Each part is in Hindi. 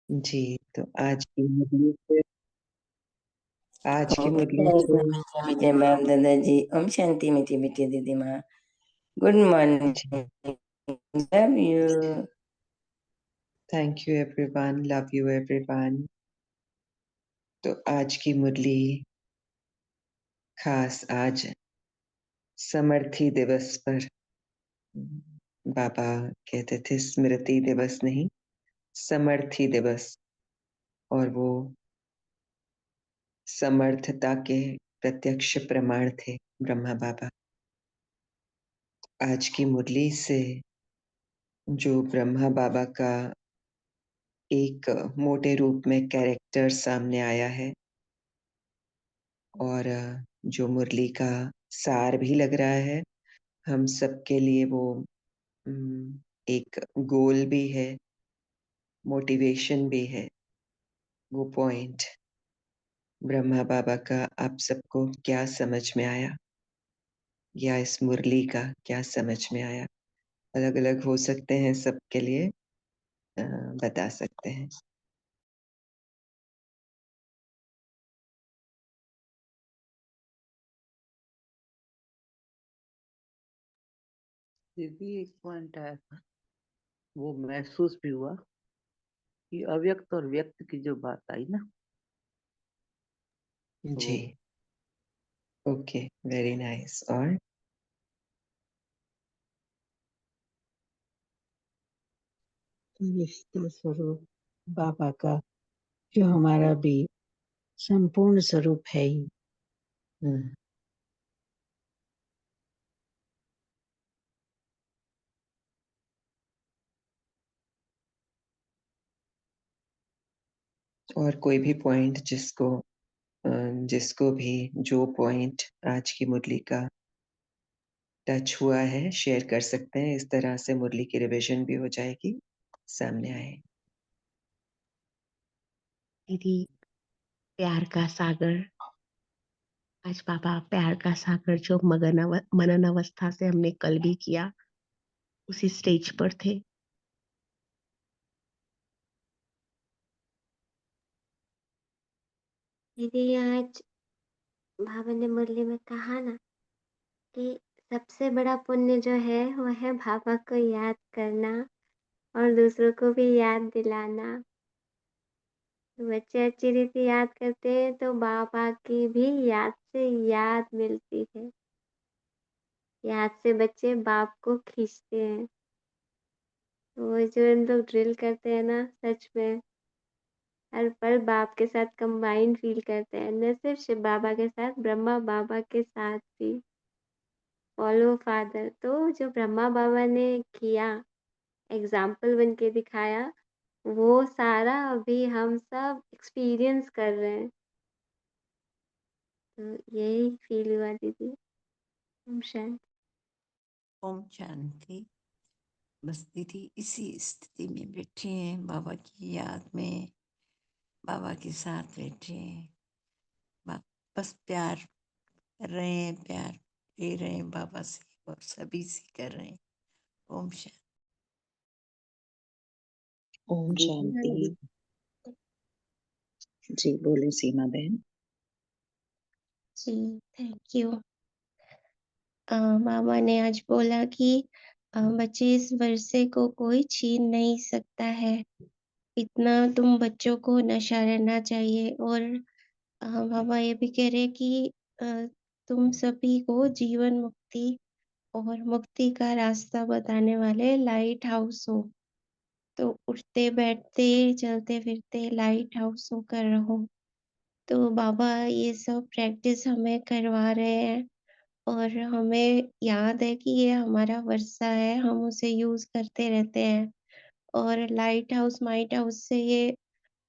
जी, तो आज की मुरली जय से मीठे मीठे मैम दादाजी। ओम शांति मीठी मीठी दीदी माँ। Good ji, morning. Love you. Thank you everyone, love you everyone. तो आज की मुरली खास आज समर्थी दिवस पर बाबा कहते थे स्मृति दिवस नहीं, समर्थी दिवस। और वो समर्थता के प्रत्यक्ष प्रमाण थे ब्रह्मा बाबा। आज की मुरली से जो ब्रह्मा बाबा का एक मोटे रूप में कैरेक्टर सामने आया है और जो मुरली का सार भी लग रहा है, हम सबके लिए वो एक गोल भी है, मोटिवेशन भी है। वो पॉइंट ब्रह्मा बाबा का आप सबको क्या समझ में आया, या इस मुरली का क्या समझ में आया? अलग अलग हो सकते हैं सबके लिए, बता सकते हैं। दीदी एक पॉइंट आया था, वो महसूस भी हुआ कि अव्यक्त और व्यक्त की जो बात आई ना, जी, तो ओके, वेरी नाइस। और रिश्ते स्वरूप बाबा का जो हमारा भी संपूर्ण स्वरूप है ही। हम्म, और कोई भी पॉइंट जिसको भी जो पॉइंट आज की मुरली का टच हुआ है शेयर कर सकते हैं। इस तरह से मुरली की रिवीजन भी हो जाएगी, सामने आए। दीदी, प्यार का सागर। आज पापा प्यार का सागर जो मनन अवस्था से हमने कल भी किया, उसी स्टेज पर थे। दीदी आज बाबा ने मुरली में कहा ना कि सबसे बड़ा पुण्य जो है वो है बाबा को याद करना और दूसरों को भी याद दिलाना। बच्चे अच्छी रीति याद करते हैं तो बाबा की भी याद से याद मिलती है। याद से बच्चे बाप को खींचते हैं। वो जो हम लोग ड्रिल करते हैं ना, सच में हर पल बाप के साथ कंबाइंड फील करते हैं, न सिर्फ शिव बाबा के साथ, ब्रह्मा बाबा के साथ भी। फॉलो फादर, तो जो ब्रह्मा बाबा ने किया, एग्जाम्पल बन के दिखाया, वो सारा अभी हम सब एक्सपीरियंस कर रहे हैं। तो यही फील हुआ दीदी। ओम शांति। ओम शांति। बस दीदी इसी स्थिति में बैठे हैं, बाबा की याद में, बाबा के साथ बैठे हैं। बस प्यार कर रहे हैं, प्यार ले रहे हैं बाबा से और सभी से कर रहे हैं। ओम शांति। ओम दीदी शांति। जी बोले सीमा बहन। जी, थैंक यू। मामा ने आज बोला कि बच्चे इस वर्षे को कोई छीन नहीं सकता है। इतना तुम बच्चों को नशा रहना चाहिए। और मामा ये भी कह रहे हैं कि अ, तुम सभी को जीवन मुक्ति और मुक्ति का रास्ता बताने वाले लाइट हाउस हो। तो उठते बैठते चलते फिरते लाइट हाउस होकर रहो। तो बाबा ये सब प्रैक्टिस हमें करवा रहे हैं और हमें याद है कि ये हमारा वर्षा है, हम उसे यूज करते रहते हैं। और लाइट हाउस माइट हाउस से ये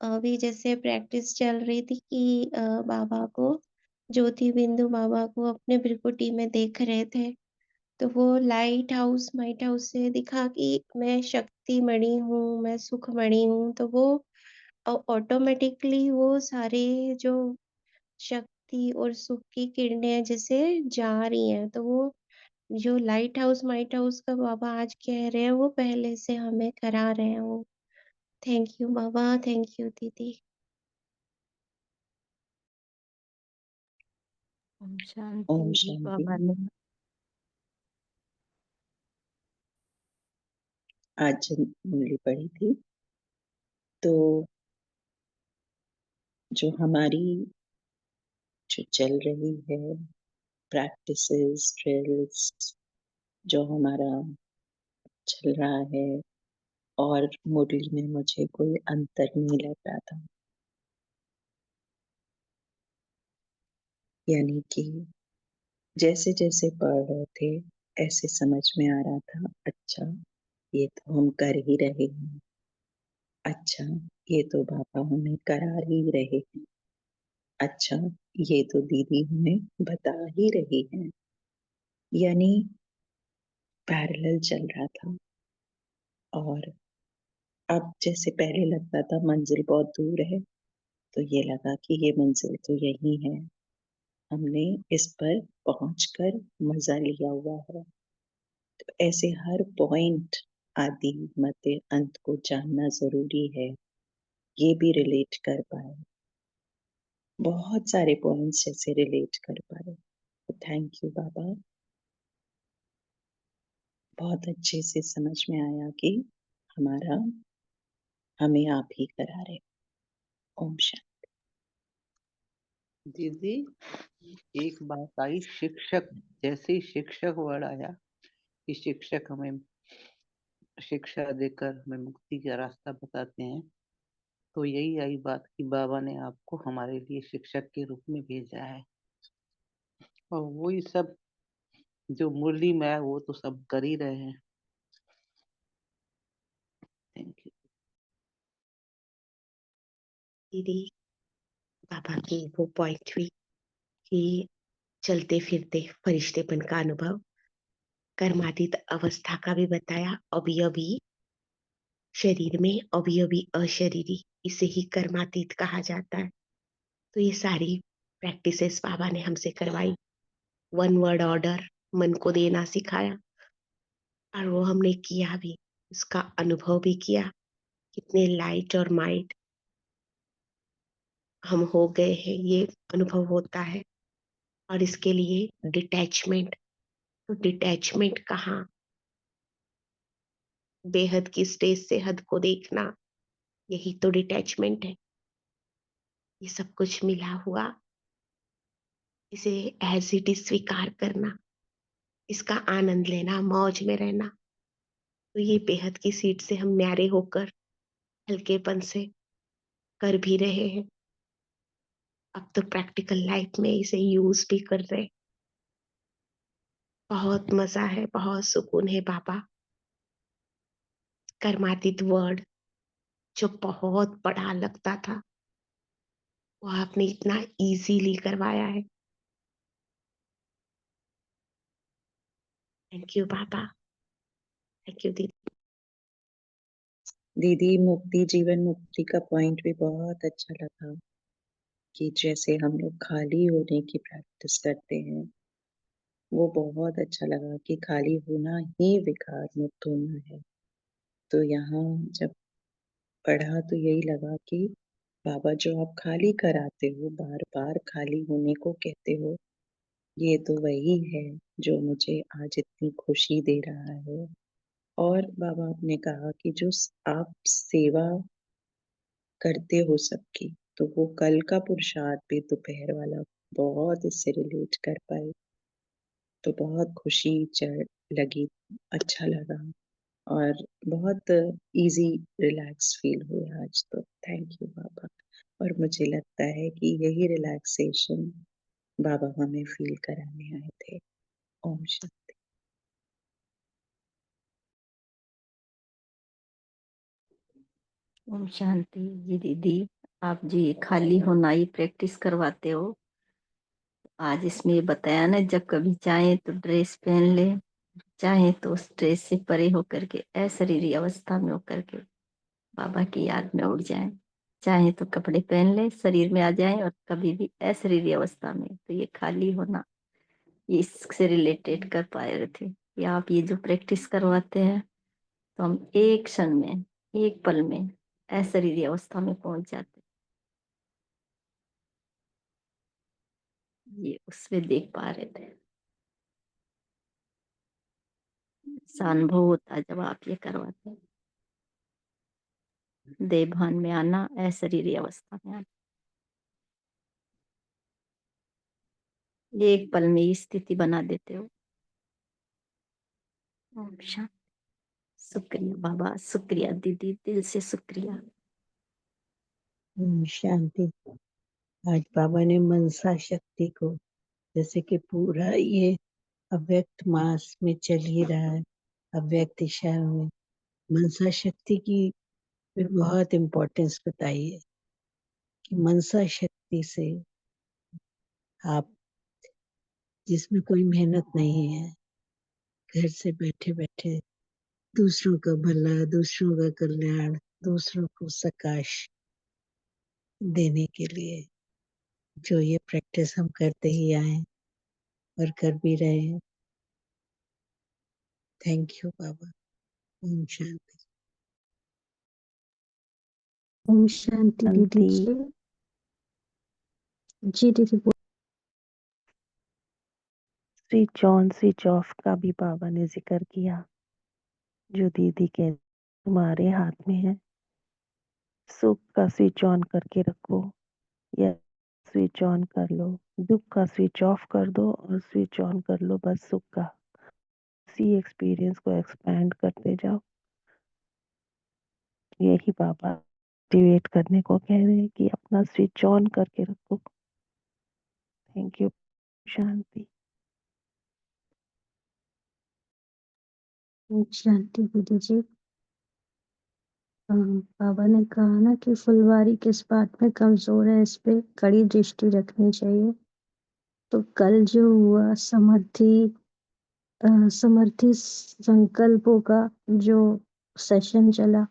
अभी जैसे प्रैक्टिस चल रही थी कि बाबा को, ज्योति बिंदु बाबा को अपने भ्रिकुटी में देख रहे थे। तो वो लाइट हाउस माइट हाउस से दिखा कि मैं शक्ति मणि हूँ, मैं सुख मणि हूँ। तो वो ऑटोमेटिकली वो सारे जो शक्ति और सुख की किरणें जैसे जा रही हैं। तो वो जो लाइट हाउस माइट हाउस का बाबा आज कह रहे हैं, वो पहले से हमें करा रहे हैं वो। थैंक यू बाबा, थैंक यू दीदी। ओम ओम शांति। शांति। बाबा ने आज जब मुरली पढ़ी थी तो जो हमारी जो चल रही है प्रैक्टिसेस ड्रिल्स जो हमारा चल रहा है और मुरली में मुझे कोई अंतर नहीं लग रहा था, यानी कि जैसे जैसे पढ़ रहे थे ऐसे समझ में आ रहा था, अच्छा ये तो हम कर ही रहे हैं, अच्छा ये तो बाबा हमें करा ही रहे हैं, अच्छा ये तो दीदी हमें बता ही रही हैं, यानी पैरेलल चल रहा था। और अब जैसे पहले लगता था मंजिल बहुत दूर है, तो ये लगा कि ये मंजिल तो यही है, हमने इस पर पहुंचकर मजा लिया हुआ है। तो ऐसे हर पॉइंट आदि मध्य अंत को जानना जरूरी है, ये भी रिलेट कर पाए, बहुत सारे पॉइंट्स जैसे रिलेट कर पाए। तो थैंक यू बाबा, बहुत अच्छे से समझ में आया कि हमारा हमें आप ही करा रहे। ओम शांति। दीदी एक बात आई, शिक्षक, जैसे ही शिक्षक वर्ड आया कि शिक्षक हमें शिक्षा देकर हमें मुक्ति का रास्ता बताते हैं, तो यही आई बात कि बाबा ने आपको हमारे लिए शिक्षक के रूप में भेजा है, और वही सब जो मुरली में है वो तो सब कर ही रहे हैं। Thank you. दीदी, बाबा की वो पॉइंट हुई कि चलते फिरते फरिश्तेपन का अनुभव, कर्मातीत अवस्था का भी बताया, अभी अभी शरीर में, अभी अभी अशरीरी, इसे ही कर्मातीत कहा जाता है। तो ये सारी प्रैक्टिसेस बाबा ने हमसे करवाई, वन वर्ड ऑर्डर मन को देना सिखाया, और वो हमने किया भी, उसका अनुभव भी किया, कितने लाइट और माइट हम हो गए हैं, ये अनुभव होता है। और इसके लिए डिटैचमेंट, तो डिटैचमेंट कहाँ, बेहद की स्टेज से हद को देखना, यही तो डिटैचमेंट है। ये सब कुछ मिला हुआ, इसे एज इट इज स्वीकार करना, इसका आनंद लेना, मौज में रहना। तो ये बेहद की सीट से हम न्यारे होकर हल्केपन से कर भी रहे हैं। अब तो प्रैक्टिकल लाइफ में इसे यूज भी कर रहे। बहुत मजा है, बहुत सुकून है बाबा। कर्मातीत वर्ड जो बहुत बड़ा लगता था, वो आपने इतना इजीली करवाया है। थैंक यू बाबा, थैंक यू दीदी। दीदी मुक्ति जीवन मुक्ति का पॉइंट भी बहुत अच्छा लगा कि जैसे हम लोग खाली होने की प्रैक्टिस करते हैं, वो बहुत अच्छा लगा कि खाली होना ही विकार मुक्त होना है। तो यहाँ जब पढ़ा तो यही लगा कि बाबा जो आप खाली कराते हो, बार बार खाली होने को कहते हो, ये तो वही है जो मुझे आज इतनी खुशी दे रहा है। और बाबा आपने कहा कि जो आप सेवा करते हो सबकी, तो वो कल का पुरुषार्थ भी दोपहर वाला बहुत इससे रिलेट कर पाए, तो बहुत खुशी चढ़ लगी, अच्छा लगा, और बहुत इजी रिलैक्स फील हुआ आज। तो थैंक यू बाबा। और मुझे लगता है कि यही रिलैक्सेशन बाबा हमें फील कराने आए थे। ओम शांति। ओम शांति। जी दीदी, आप जी खाली होना ही प्रैक्टिस करवाते हो। आज इसमें ये बताया ना, जब कभी चाहे तो ड्रेस पहन ले, चाहे तो उस ड्रेस से परे होकर के अशरीरी अवस्था में होकर के बाबा की याद में उड़ जाए, चाहे तो कपड़े पहन ले, शरीर में आ जाए, और कभी भी अशरीरी अवस्था में। तो ये खाली होना, ये इससे रिलेटेड कर पा रहे थे कि आप ये जो प्रैक्टिस करवाते हैं, तो हम एक क्षण में, एक पल में अशरीरी अवस्था में पहुंच जाते। ये उसमें देख पा रहे थे, ऐसा अनुभव होता है जब आप ये करवाते हैं। देह भान में आना, अशरीरी अवस्था में आना, एक पल में ये स्थिति बना देते हो। ओम शांति। शुक्रिया बाबा, शुक्रिया दीदी, दिल से शुक्रिया। शांति। आज बाबा ने मनसा शक्ति को, जैसे कि पूरा ये अव्यक्त मास में चल ही रहा है, अव्यक्त दिशा में मनसा शक्ति की भी बहुत इम्पोर्टेंस बताई है कि मनसा शक्ति से आप, जिसमें कोई मेहनत नहीं है, घर से बैठे बैठे दूसरों का भला, दूसरों का कल्याण, दूसरों को सकाश देने के लिए जो ये प्रैक्टिस हम करते ही आए और कर भी रहे हैं। थैंक यू बाबा। ओम शांति। ओम शांति दीदी जी। जी दीदी स्विच ऑन स्विच ऑफ का भी बाबा ने जिक्र किया, जो दीदी के तुम्हारे हाथ में है। सुख का स्विच ऑन करके रखो या स्विच ऑन कर लो, दुख का स्विच ऑफ कर दो और स्विच ऑन कर लो बस सुख का। उसी एक्सपीरियंस को एक्सपैंड करते जाओ। यही बाबा एक्टिवेट करने को कह रहे हैं कि अपना स्विच ऑन करके रखो। Thank you. शांति। ओम शांति दीदी जी। बाबा ने कहा ना कि फुलवारी किस बात में कमजोर है, इस पे कड़ी दृष्टि रखनी चाहिए। तो कल जो हुआ समर्थी संकल्पों का जो सेशन चला,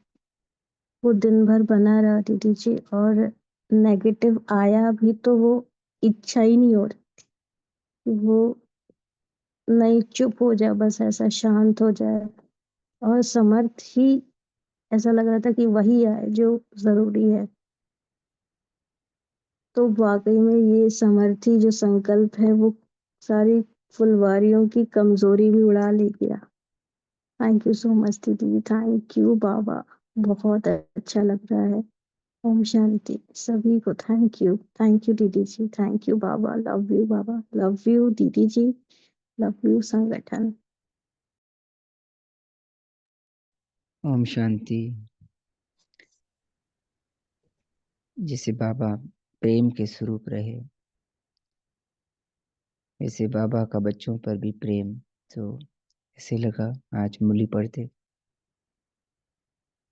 वो दिन भर बना रहा दीदी जी, और नेगेटिव आया भी तो वो इच्छा ही नहीं हो रही, वो नहीं चुप हो जाए, बस ऐसा शांत हो जाए। और समर्थ ही ऐसा लग रहा था कि वही है जो जरूरी है। तो वाकई में ये समर्थी जो संकल्प है वो सारी फुलवारियों की कमजोरी भी उड़ा ले गया। थैंक यू सो मच दीदी, थैंक यू बाबा, बहुत अच्छा लग रहा है। ओम शांति सभी को। थैंक यू दीदी जी, थैंक यू बाबा, लव यू बाबा, लव यू दीदी जी, लव यू संगठन। ओम शांति। जैसे बाबा प्रेम के स्वरूप रहे, वैसे बाबा का बच्चों पर भी प्रेम। तो ऐसे लगा आज मूली पढ़ते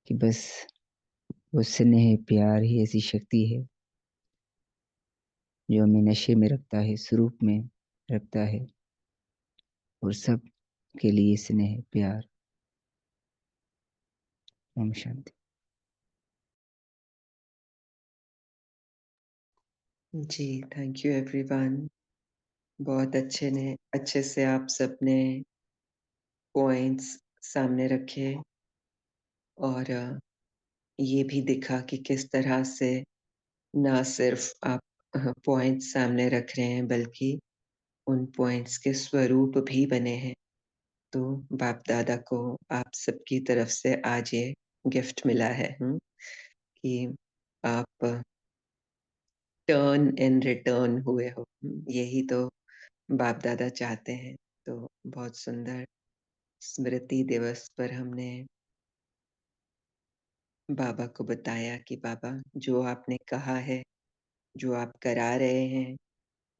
कि बस वो स्नेह प्यार ही ऐसी शक्ति है जो हमें नशे में रखता है, स्वरूप में रखता है, और सब के लिए स्नेह प्यार। ओम शांति। जी, थैंक यू एवरीवन। बहुत अच्छे से आप सबने पॉइंट्स सामने रखे, और ये भी दिखा कि किस तरह से ना सिर्फ आप पॉइंट्स सामने रख रहे हैं, बल्कि उन पॉइंट्स के स्वरूप भी बने हैं। तो बाप दादा को आप सबकी तरफ से आज ये गिफ्ट मिला है, कि आप टर्न इन रिटर्न हुए हो। यही तो बाप दादा चाहते हैं। तो बहुत सुंदर स्मृति दिवस पर हमने बाबा को बताया कि बाबा, जो आपने कहा है, जो आप करा रहे हैं,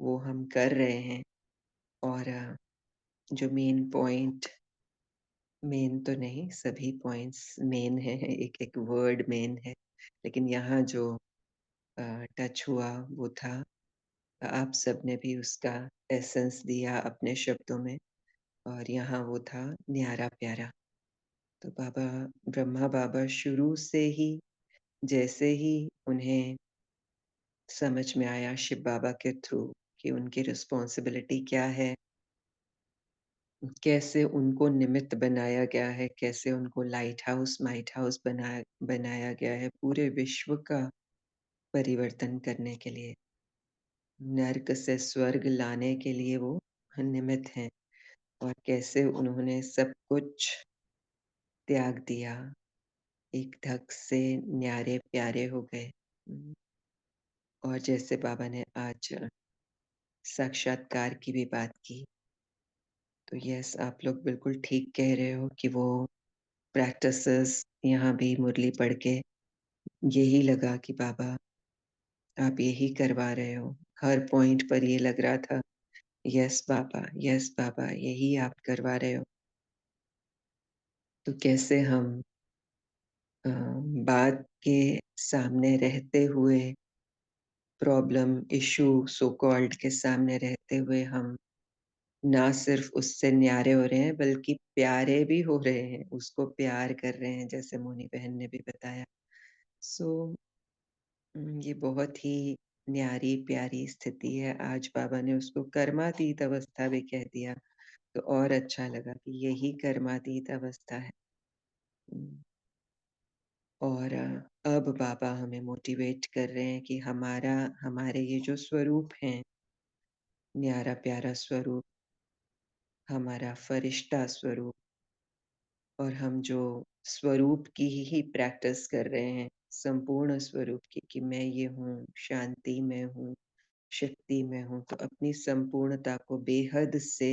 वो हम कर रहे हैं। और जो मेन पॉइंट, मेन तो नहीं, सभी पॉइंट्स मेन है, एक एक वर्ड मेन है, लेकिन यहाँ जो टच हुआ वो था, आप सबने भी उसका एसेंस दिया अपने शब्दों में, और यहाँ वो था न्यारा प्यारा। तो बाबा, ब्रह्मा बाबा शुरू से ही, जैसे ही उन्हें समझ में आया शिव बाबा के थ्रू कि उनकी रिस्पॉन्सिबिलिटी क्या है, कैसे उनको निमित्त बनाया गया है, कैसे उनको लाइट हाउस, माइट हाउस बनाया गया है पूरे विश्व का परिवर्तन करने के लिए, नर्क से स्वर्ग लाने के लिए वो निमित्त हैं, और कैसे उन्होंने सब कुछ त्याग दिया, एक धक से न्यारे प्यारे हो गए। और जैसे बाबा ने आज साक्षात्कार की भी बात की, तो यस, आप लोग बिल्कुल ठीक कह रहे हो कि वो प्रैक्टिसेस यहाँ भी मुरली पढ़ के यही लगा कि बाबा आप यही करवा रहे हो, हर पॉइंट पर ये लग रहा था, यस बाबा, यस बाबा, यही आप करवा रहे हो। तो कैसे हम बात के सामने रहते हुए, प्रॉब्लम, इशू, सो कॉल्ड के सामने रहते हुए हम ना सिर्फ उससे न्यारे हो रहे हैं, बल्कि प्यारे भी हो रहे हैं, उसको प्यार कर रहे हैं, जैसे मोनी बहन ने भी बताया। सो ये बहुत ही न्यारी प्यारी स्थिति है। आज बाबा ने उसको कर्मातीत अवस्था भी कह दिया, तो और अच्छा लगा कि यही कर्मातीत अवस्था है। और अब बाबा हमें मोटिवेट कर रहे हैं कि हमारे ये जो स्वरूप हैं, न्यारा प्यारा स्वरूप, हमारा फरिश्ता स्वरूप, और हम जो स्वरूप की ही प्रैक्टिस कर रहे हैं, संपूर्ण स्वरूप की, कि मैं ये हूँ, शांति में हूँ, शक्ति में हूँ, तो अपनी संपूर्णता को बेहद से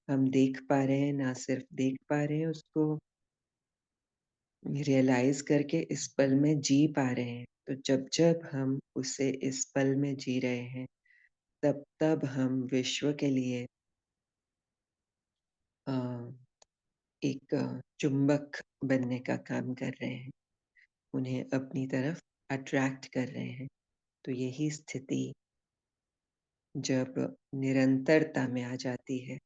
हम देख पा रहे हैं, ना सिर्फ देख पा रहे हैं, उसको रियलाइज करके इस पल में जी पा रहे हैं। तो जब जब हम उसे इस पल में जी रहे हैं, तब तब हम विश्व के लिए अ, एक चुंबक बनने का काम कर रहे हैं, उन्हें अपनी तरफ अट्रैक्ट कर रहे हैं। तो यही स्थिति जब निरंतरता में आ जाती है,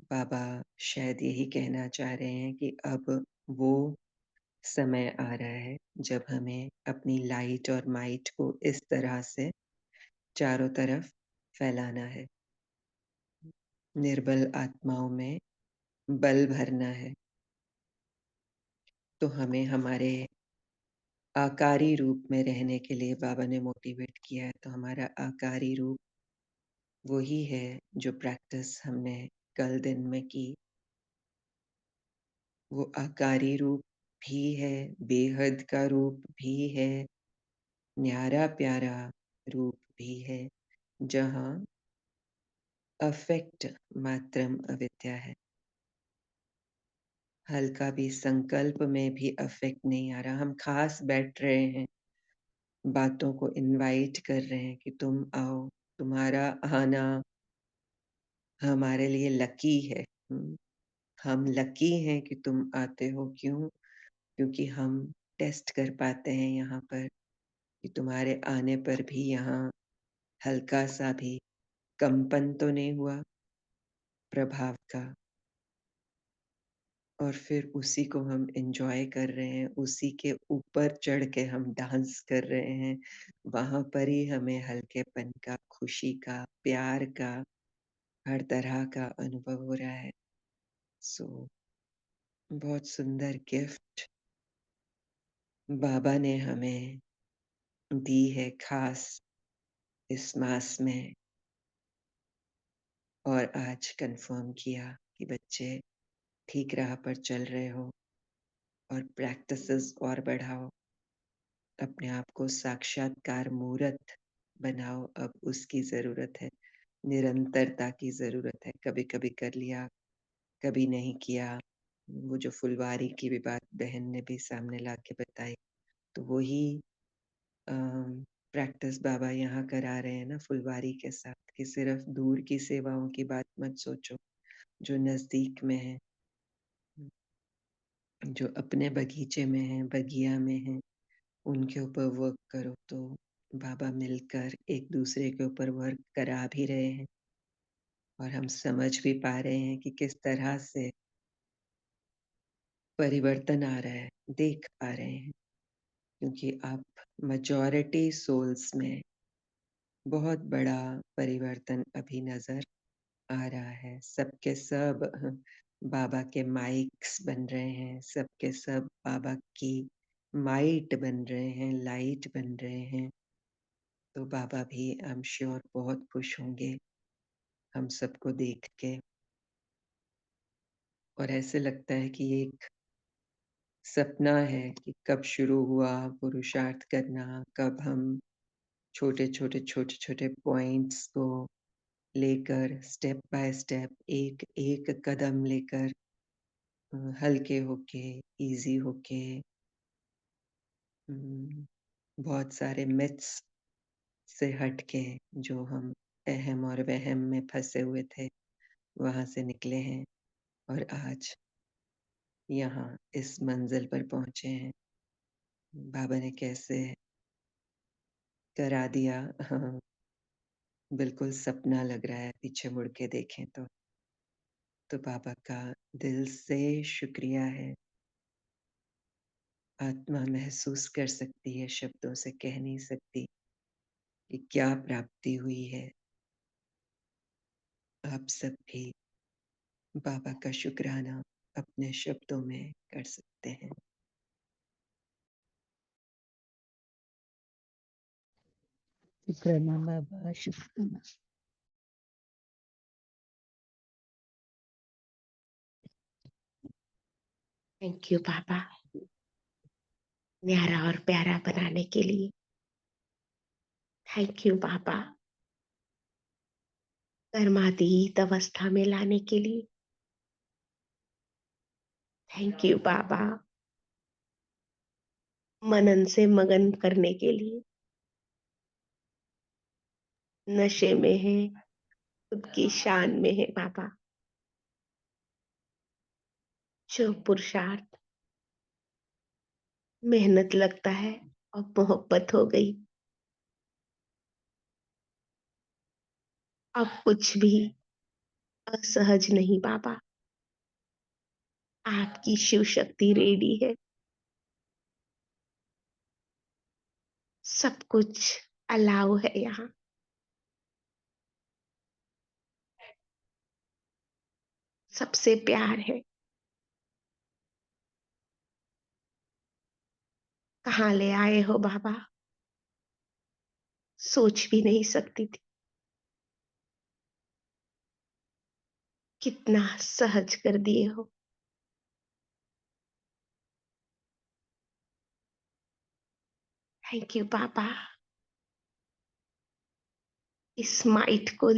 बाबा शायद यही कहना चाह रहे हैं कि अब वो समय आ रहा है जब हमें अपनी लाइट और माइट को इस तरह से चारों तरफ फैलाना है, निर्बल आत्माओं में बल भरना है। तो हमें हमारे आकारी रूप में रहने के लिए बाबा ने मोटिवेट किया है। तो हमारा आकारी रूप वही है जो प्रैक्टिस हमने कल दिन में की। वो आकारी रूप भी है, बेहद का रूप भी है, न्यारा प्यारा रूप भी है, जहाँ अफेक्ट मात्रम अविद्या है। हल्का भी संकल्प में भी अफेक्ट नहीं आ रहा। हम खास बैठ रहे हैं, बातों को इनवाइट कर रहे हैं कि तुम आओ, तुम्हारा आना हमारे लिए लकी है। हम लकी हैं कि तुम आते हो। क्यों? क्योंकि हम टेस्ट कर पाते हैं यहाँ पर कि तुम्हारे आने पर भी यहाँ हल्का सा भी कंपन तो नहीं हुआ प्रभाव का, और फिर उसी को हम एंजॉय कर रहे हैं, उसी के ऊपर चढ़ के हम डांस कर रहे हैं। वहां पर ही हमें हल्केपन का, खुशी का, प्यार का, हर तरह का अनुभव हो रहा है। सो बहुत सुंदर गिफ्ट बाबा ने हमें दी है, खास इस मास में। और आज कंफर्म किया कि बच्चे ठीक राह पर चल रहे हो, और प्रैक्टिसेस और बढ़ाओ, अपने आप को साक्षात्कार मूर्त बनाओ। अब उसकी जरूरत है, निरंतरता की जरूरत है। कभी कभी कर लिया, कभी नहीं किया। वो जो फुलवारी की भी बात बहन ने भी सामने ला के बताई, तो वही प्रैक्टिस बाबा यहाँ करा रहे हैं ना फुलवारी के साथ, कि सिर्फ दूर की सेवाओं की बात मत सोचो, जो नजदीक में है, जो अपने बगीचे में है, बगिया में है, उनके ऊपर वर्क करो। तो बाबा मिलकर एक दूसरे के ऊपर वर्क करा भी रहे हैं, और हम समझ भी पा रहे हैं कि किस तरह से परिवर्तन आ रहा है, देख पा रहे हैं। क्योंकि आप मेजॉरिटी सोल्स में बहुत बड़ा परिवर्तन अभी नजर आ रहा है। सबके सब बाबा के माइक्स बन रहे हैं, सबके सब बाबा की माइट बन रहे हैं, लाइट बन रहे हैं। तो बाबा भी आई एम श्योर बहुत खुश होंगे हम सबको देख के। और ऐसे लगता है कि ये एक सपना है कि कब शुरू हुआ पुरुषार्थ करना, कब हम छोटे छोटे छोटे छोटे पॉइंट्स को लेकर स्टेप बाय स्टेप एक एक कदम लेकर हल्के होके, इजी होके, बहुत सारे मिथ्स से हटके जो हम अहम और वहम में फंसे हुए थे वहां से निकले हैं और आज यहाँ इस मंजिल पर पहुंचे हैं। बाबा ने कैसे करा दिया, हाँ, बिल्कुल सपना लग रहा है पीछे मुड़ के देखें तो बाबा का दिल से शुक्रिया है। आत्मा महसूस कर सकती है, शब्दों से कह नहीं सकती कि क्या प्राप्ति हुई है। आप सब भी बाबा का शुक्राना अपने शब्दों में कर सकते हैं। शुक्राना बाबा, शुक्राना। थैंक यू बाबा, न्यारा और प्यारा बनाने के लिए। थैंक यू बाबा, कर्मातीत अवस्था में लाने के लिए। थैंक यू बाबा, मनन से मगन करने के लिए। नशे में है, खुद की शान में है बाबा। जो पुरुषार्थ मेहनत लगता है और मोहब्बत हो गई, अब कुछ भी असहज नहीं बाबा। आपकी शिव शक्ति रेडी है, सब कुछ अलाउ है यहाँ। सबसे प्यार है। कहाँ ले आए हो बाबा, सोच भी नहीं सकती थी। कितना सहज कर दिए हो। थैंक यू बाबा, इस माइट को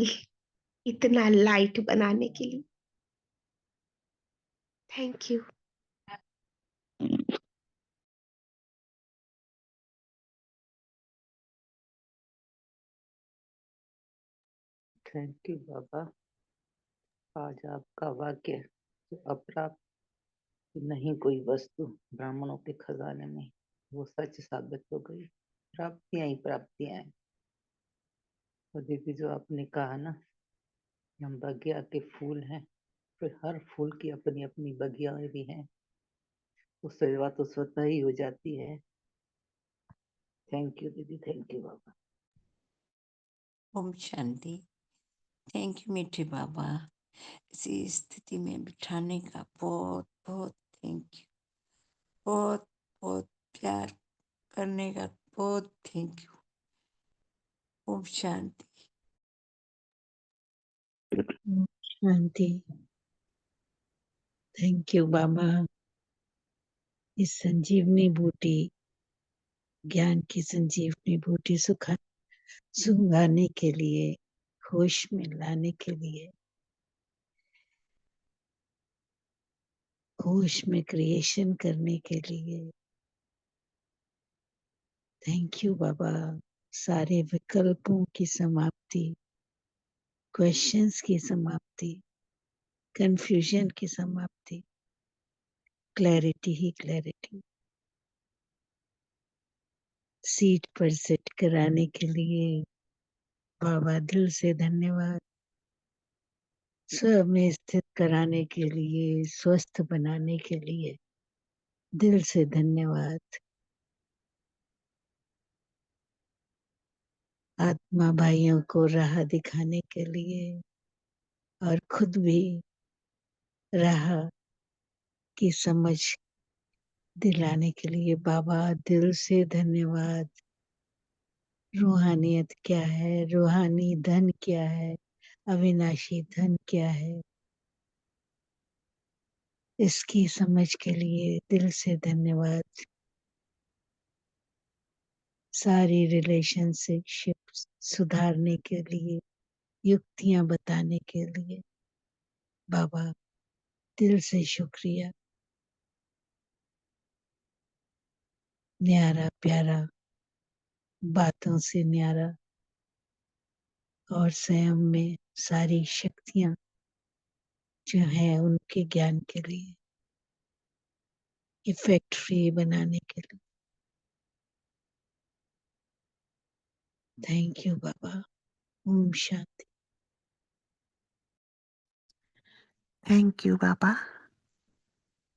इतना लाइट बनाने के लिए। Thank you. थैंक यू बाबा। आज आपका वाक्य जो अप्राप्त नहीं कोई वस्तु ब्राह्मणों के खजाने में, वो सच साबित हो गई। प्राप्तियां ही प्राप्तियां हैं। और दीदी जो आपने कहा ना, हम बगिया के फूल हैं, फिर हर फूल की अपनी अपनी बगिया भी हैं, तो सेवा तो स्वतः ही हो जाती है। थैंक यू दीदी, थैंक यू बाबा। ओम शांति। थैंक यू मीठे बाबा, इसी स्थिति में बिठाने का बहुत बहुत थैंक यू। बहुत बहुत प्यार करने का बहुत थैंक यू। ओम शांति। शांति। थैंक यू बाबा, इस संजीवनी बूटी, ज्ञान की संजीवनी बूटी सुंघाने के लिए, होश में लाने के लिए, होश में क्रिएशन करने के लिए। थैंक यू बाबा। सारे विकल्पों की समाप्ति, क्वेश्चंस की समाप्ति, कंफ्यूजन की समाप्ति, क्लैरिटी ही क्लैरिटी। सीट पर सेट कराने के लिए बाबा दिल से धन्यवाद। स्व में स्थित कराने के लिए, स्वस्थ बनाने के लिए दिल से धन्यवाद। आत्मा भाइयों को राह दिखाने के लिए और खुद भी राह की समझ दिलाने के लिए बाबा दिल से धन्यवाद। रूहानियत क्या है, रूहानी धन क्या है, अविनाशी धन क्या है, इसकी समझ के लिए दिल से धन्यवाद। सारी रिलेशनशिप सुधारने के लिए, युक्तियां बताने के लिए बाबा दिल से शुक्रिया। न्यारा प्यारा, बातों से न्यारा और स्वयं में सारी शक्तियां जो है उनके ज्ञान के लिए, इफेक्ट फ्री बनाने के लिए। थैंक यू बाबा। ओम शांति। थैंक यू बाबा।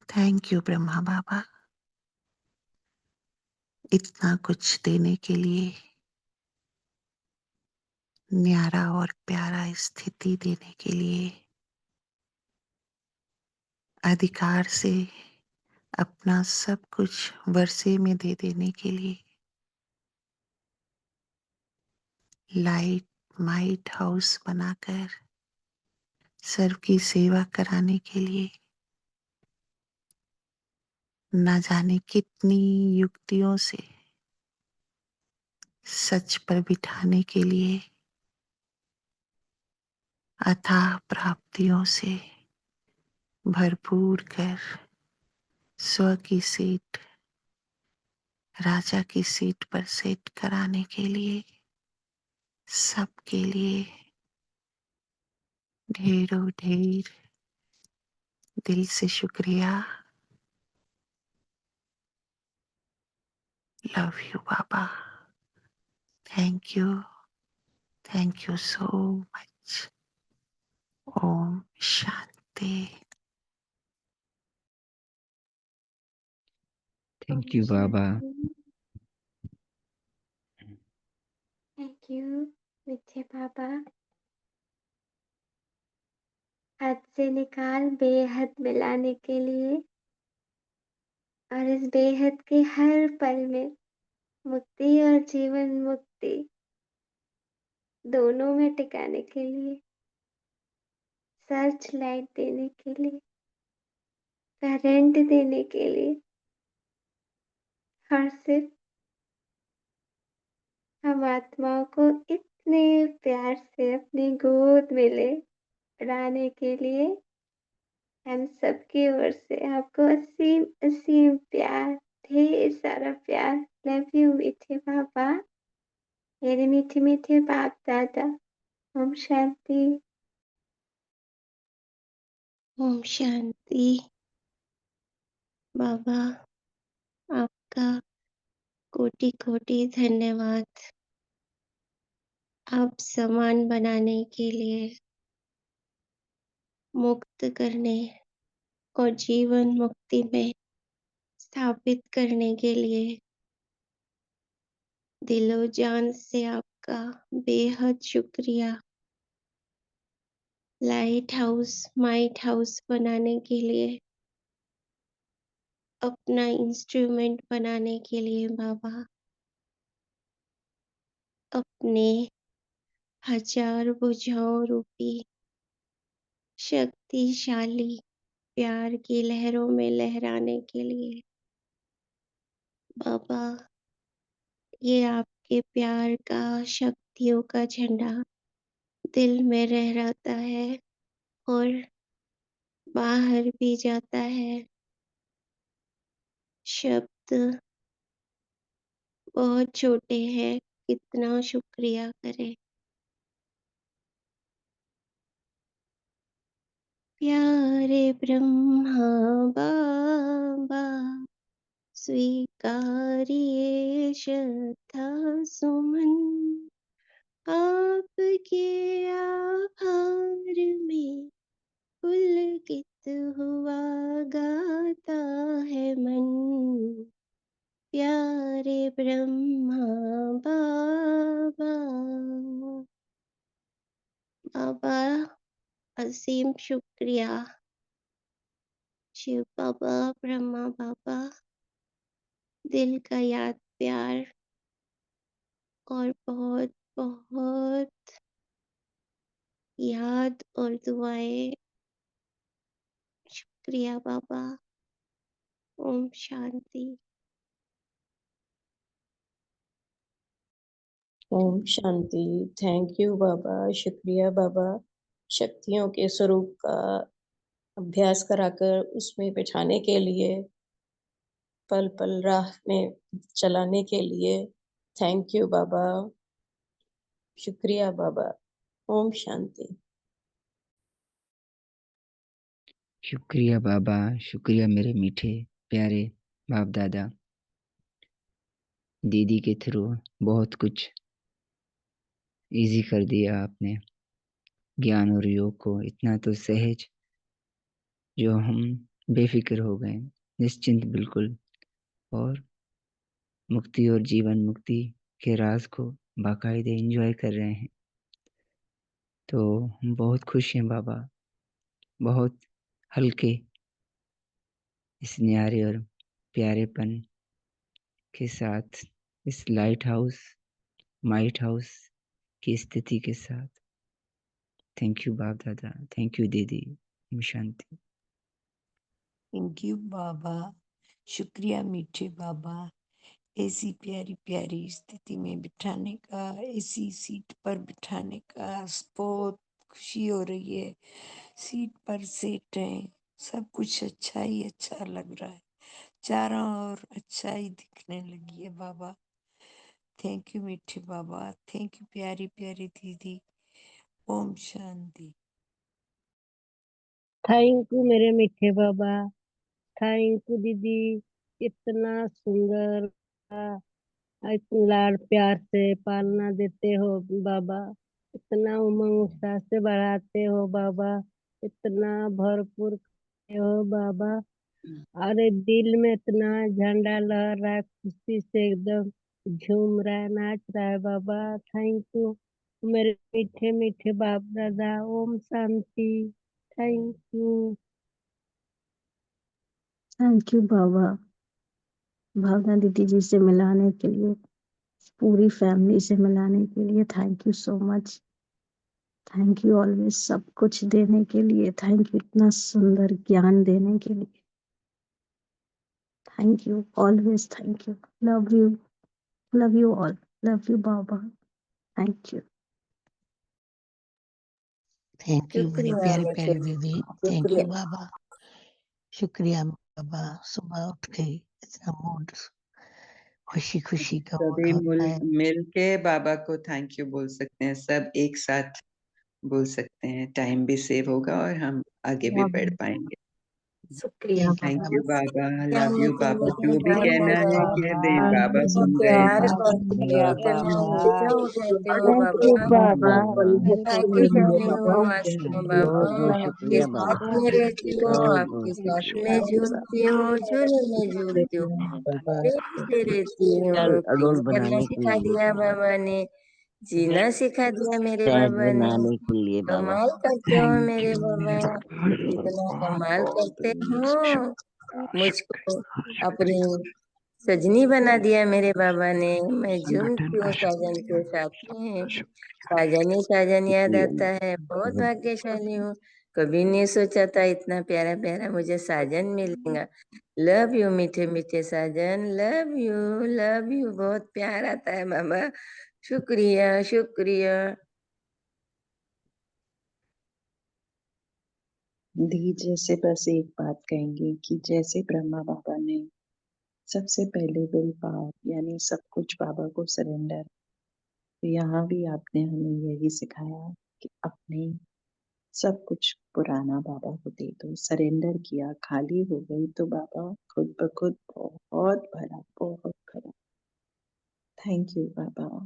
थैंक यू ब्रह्मा बाबा, इतना कुछ देने के लिए, न्यारा और प्यारा स्थिति देने के लिए, अधिकार से अपना सब कुछ वर्षे में दे देने के लिए, लाइट माइट हाउस बनाकर सर्व की सेवा कराने के लिए, न जाने कितनी युक्तियों से सच पर बिठाने के लिए, अथाह प्राप्तियों से भरपूर कर स्व की सीट राजा की सीट पर सेट कराने के लिए, सबके लिए ढेरों ढेर दिल से शुक्रिया। लव यू बाबा। Thank you so much. ओम शांति। ओम थैंक यू बाबा। शांति। थैंक यू मीठे बाबा। हद से निकाल बेहद मिलाने के लिए और इस बेहद के हर पल में मुक्ति और जीवन मुक्ति दोनों में टिकाने के लिए, सर्च लाइट देने के लिए, करंट देने के लिए और सिर्फ हम आत्माओं को इतने प्यार से अपनी गोद में ले उड़ाने के लिए हम सबकी ओर से आपको असीम असीम प्यार, ढेर सारा प्यार। लव यू मीठे बाबा, मेरे मीठे मीठे बाप दादा। ओम शांति। ओम शांति। बाबा आपका कोटि कोटि धन्यवाद। आप समान बनाने के लिए, मुक्त करने और जीवन मुक्ति में स्थापित करने के लिए दिलो जान से आपका बेहद शुक्रिया। लाइट हाउस माइट हाउस बनाने के लिए, अपना इंस्ट्रूमेंट बनाने के लिए बाबा, अपने हजार भुजाओं रूपी शक्तिशाली प्यार की लहरों में लहराने के लिए बाबा, ये आपके प्यार का शक्तियों का झंडा दिल में लहराता है और बाहर भी जाता है। शब्द बहुत छोटे हैं, कितना शुक्रिया करें। प्यारे ब्रह्मा बाबा, स्वीकारिए श्रद्धा सुमन, आपके आभार में पुलकित हुआ गाता है मन। प्यारे ब्रह्मा बाबा, बाबा असीम शुक्रिया शिव बाबा, ब्रह्मा बाबा, दिल का याद प्यार और बहुत बहुत याद और दुआएं। शुक्रिया बाबा। ओम शांति। ओम शांति। थैंक यू बाबा, शुक्रिया बाबा, शक्तियों के स्वरूप का अभ्यास कराकर उसमें बिठाने के लिए, पल पल राह में चलाने के लिए। थैंक यू बाबा, शुक्रिया बाबा। ओम शांति। शुक्रिया बाबा, शुक्रिया मेरे मीठे प्यारे बाप दादा। दीदी के थ्रू बहुत कुछ इजी कर दिया आपने, ज्ञान और योग को इतना तो सहज, जो हम बेफिक्र हो गए, निश्चिंत बिल्कुल, और मुक्ति और जीवन मुक्ति के राज को बाकायदे एंजॉय कर रहे हैं। तो हम बहुत खुश हैं बाबा, बहुत हल्के इस न्यारे और प्यारेपन के साथ, इस लाइट हाउस की स्थिति के साथ। थैंक यू बाप दादा, थैंक यू दीदी। ओम शांति। थैंक यू बाबा, शुक्रिया मीठे बाबा, ऐसी प्यारी प्यारी स्थिति में बिठाने का, ऐसी सीट पर बिठाने का बहुत खुशी हो रही है। सीट पर सेट है, सब कुछ अच्छा ही अच्छा लग रहा है, चारों ओर अच्छा ही दिखने लगी है बाबा। थैंक यू मीठे बाबा, थैंक यू प्यारी प्यारी दीदी। ओम शांति। थैंक यू मेरे मीठे बाबा, थैंक यू दीदी, इतना सुंदर लाड़ प्यार से पालना देते हो बाबा, इतना उमंग उत्साह से बढ़ाते हो बाबा, इतना भरपूर करते हो बाबा। अरे दिल में इतना झंडा लहर रहा है, खुशी से एकदम झूम रहा है, नाच रहा है बाबा। थैंक यू मेरे मीठे मीठे बाप दादा। ओम शांति। Thank you. थैंक यू बाबा, भावना दीदी जी से मिलाने के लिए, पूरी फैमिली से मिलाने के लिए thank you so much. Thank you always सब कुछ देने के लिए, थैंक यू इतना सुंदर ज्ञान देने के लिए। Thank you always, thank you, love you all, love you बाबा, थैंक यू। थैंक यू मेरी शुक्रिया प्यारी मीठे, प्यारी दीदी। थैंक शुक्रिया। यू बाबा, शुक्रिया बाबा। सुबह उठ गई, इतना मूड खुशी खुशी का मूड सभी होता है। मिल के बाबा को थैंक यू बोल सकते हैं, सब एक साथ बोल सकते हैं। टाइम भी सेव होगा और हम आगे भी बढ़ पाएंगे। शुक्रिया थैंक बाबा, यू बाबा, लव कहने यू के बाबा, लिए जो भी बात कहना है बाबा, कह दें, बाबा तो सुन रहे प्यार हैं। करते शुक्रिया कहते बाबा, हो कहते हो thank you Baba. Baba, thank thank you you कहने हो ओम आती हूँ शांति। बाबा, बहुत बहुत आपके शुक्रिया बाबा, साथ में रहती हूँ, बहुत बहुत आपके साथ में थैंक यू झूलती हूँ, झूले में झूलती हूँ, बाबा। प्रेम से रहती चल हूँ। प्रेम रोल करना बनाने के सिखा लिए, दिया बाबा ने, जीना सिखा दिया मेरे शहद बाबा ने। बनाने के लिए बाबा। कमाल करते हो थैंक मेरे यू बाबा, इतना बहुत कमाल बहुत करते हो। मुझको अपनी शुक्रिया। सजनी बना दिया मेरे बाबा ने। मैं संगठन झूमती का हूँ साजन शुक्रिया, के साथ में। शुक्रिया। साजन ही साजन याद शुक्रिया आता है, बहुत भाग्यशाली हूँ। कभी नहीं सोचा था इतना प्यारा प्यारा मुझे साजन मिलेगा। लव यू मीठे मीठे साजन, लव यू, बहुत प्यार आता है बाबा। शुक्रिया शुक्रिया। दी जैसे बस एक बात कहेंगे कि जैसे ब्रह्मा बाबा ने सबसे पहले विल पावर यानी सब कुछ बाबा को सरेंडर, तो यहाँ भी आपने हमें यही सिखाया कि अपने सब कुछ पुराना बाबा को दे दो। सरेंडर किया, खाली हो गई तो बाबा खुद ब खुद बहुत भरा, बहुत भरा। थैंक यू बाबा,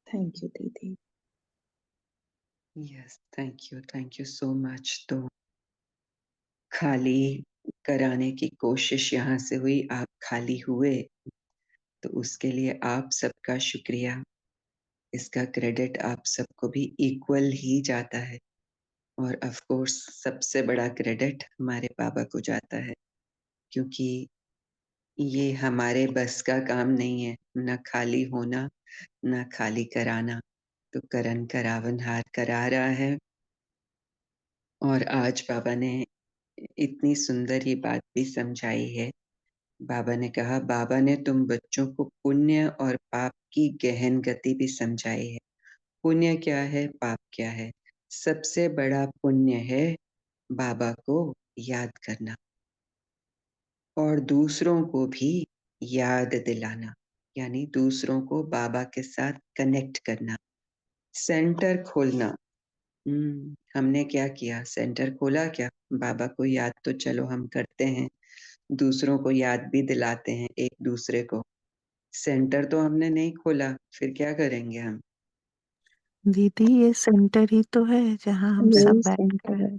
थैंक यू दीदी। Yes, thank you so much. तो खाली कराने की कोशिश यहाँ से हुई, आप खाली हुए, तो उसके लिए आप सबका शुक्रिया। इसका क्रेडिट आप सबको भी इक्वल ही जाता है। और ऑफ कोर्स सबसे बड़ा क्रेडिट हमारे बाबा को जाता है, क्योंकि ये हमारे बस का काम नहीं है, न खाली होना न खाली कराना। तो करन करावनहार करा रहा है। और आज बाबा ने इतनी सुंदर ये बात भी समझाई है। बाबा ने कहा, बाबा ने तुम बच्चों को पुण्य और पाप की गहन गति भी समझाई है। पुण्य क्या है, पाप क्या है? सबसे बड़ा पुण्य है बाबा को याद करना और दूसरों को भी याद दिलाना, यानी दूसरों को बाबा के साथ कनेक्ट करना। सेंटर खोलना। हमने क्या किया? सेंटर खोला क्या? बाबा को याद तो चलो हम करते हैं, दूसरों को याद भी दिलाते हैं एक दूसरे को। सेंटर तो हमने नहीं खोला, फिर क्या करेंगे हम? दीदी ये सेंटर ही तो है जहाँ हम सब यही बैठ सेंटर कर है।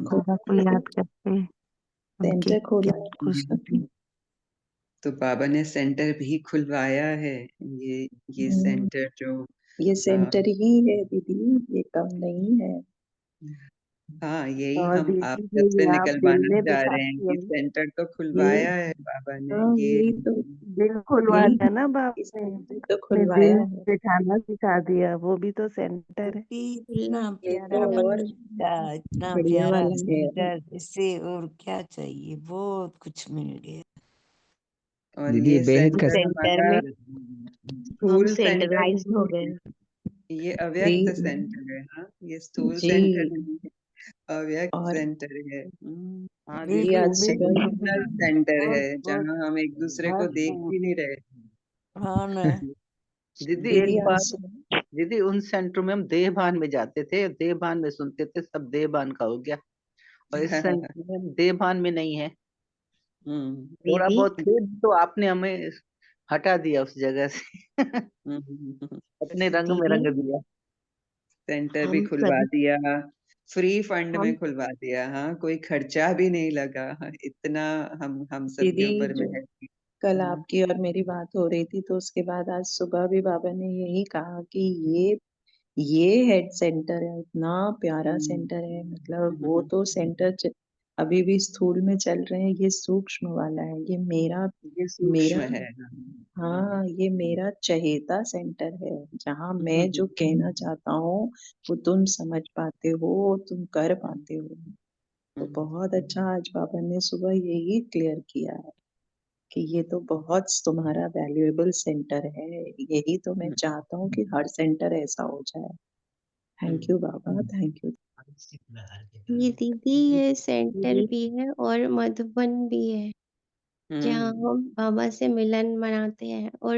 बाबा को याद करते हैं, उनके सेंटर खोला ज्ञान को सुनते हैं। तो बाबा ने सेंटर भी खुलवाया है। ये हम्म, सेंटर जो ये आ, सेंटर ही है दीदी, ये कम नहीं है। हाँ, यही और हम आप दीदी सबसे ये आप दिल निकलवाना में चाह रहे हैं बिठाती कि हो, सेंटर तो ये खुलवाया है बाबा ने। हाँ, ये यही तो, दिल खुलवा यही दिया ना बाप इस ने, सेंटर तो ने खुलवाया दिल है। बिठाना सिखा दिया, वो भी तो सेंटर है। इतना ये तो प्यारा और बगीचा, इतना बढ़िया प्यारा वाला है। सेंटर, इससे और क्या चाहिए? बहुत कुछ मिल गया। और दीदी ये ये बेहद का सेंटर सेंटर हमारा में हम स्थूल सेंटर सेंट्रलाइज हो नहीं गए। है, ये जी अव्यक्त सेंटर है। हाँ, ये स्थूल जी। सेंटर नहीं है, अव्यक्त और सेंटर है। हाँ जी दीदी, आज बिल्कुल सुबह ही इमोशनल सेंटर है, बहुत बहुत जहाँ हम एक दूसरे को देख भरपूर। भी नहीं रहे। हाँ ना। दीदी दीदी एक आज बात, सुबह दीदी उन सेंटर में हम देहभान में जाते थे, देहभान में सुनते थे, सब देहभान का हो गया। और इस सेंटर में हम देहभान में नहीं है। हम्म, थोड़ा दीदी बहुत थे तो आपने हमें हटा दिया उस जगह से। अपने रंग में दीदी रंग दिया। सेंटर भी हम खुलवा सभी दिया, फ्री फंड हम में खुलवा दिया। हाँ, कोई खर्चा भी नहीं लगा। हाँ, इतना हम सबके दीदी ऊपर जो मेहर की। कल हम्म, आपकी और मेरी बात हो रही थी, तो उसके बाद आज सुबह भी बाबा ने यही कहा कि ये हेड सेंटर है, इतना प्यारा हम्म, सेंटर है। मतलब वो हम्म, तो सेंटर अभी भी स्थूल में चल रहे हैं, ये सूक्ष्म वाला है। ये मेरा ये मेरा सूक्ष्म है। हाँ, ये मेरा चहेता सेंटर है, जहाँ मैं जो कहना चाहता हूँ वो तुम समझ पाते हो, तुम कर पाते हो। तो बहुत अच्छा आज बाबा ने सुबह यही क्लियर किया है कि ये तो बहुत तुम्हारा वैल्यूएबल सेंटर है। यही तो मैं चाहता हूँ कि हर सेंटर ऐसा हो जाए। थैंक यू बाबा, थैंक यू। ये दीदी ये सेंटर दीदी भी है और मधुबन भी है, जहाँ हम्म, हम बाबा से मिलन मनाते हैं और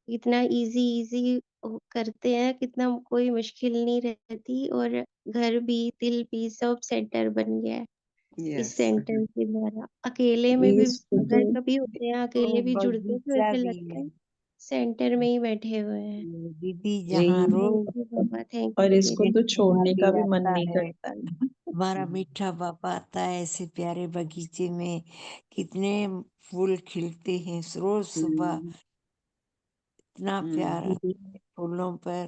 इतना इजी इजी करते हैं, कितना कोई मुश्किल नहीं रहती और घर भी दिल भी सब सेंटर बन गया है इस यस। सेंटर के द्वारा। अकेले में भी प्लीज अगर कभी होते हैं, तो अकेले भी जुड़ते हैं तो बगीचा ऐसे भी लगता है है सेंटर में ही बैठे हुए हैं। दीदी, जी। जहाँ थैंक रोज यू बाबा, थैंक यू और वेरी इसको मच। तो बाबा छोड़ने भी का भी मन आता नहीं है, करता है। हमारा मीठा बाबा आता है। ऐसे प्यारे बगीचे में कितने फूल खिलते हैं रोज सुबह, इतना प्यार दीदी आता है फूलों पर।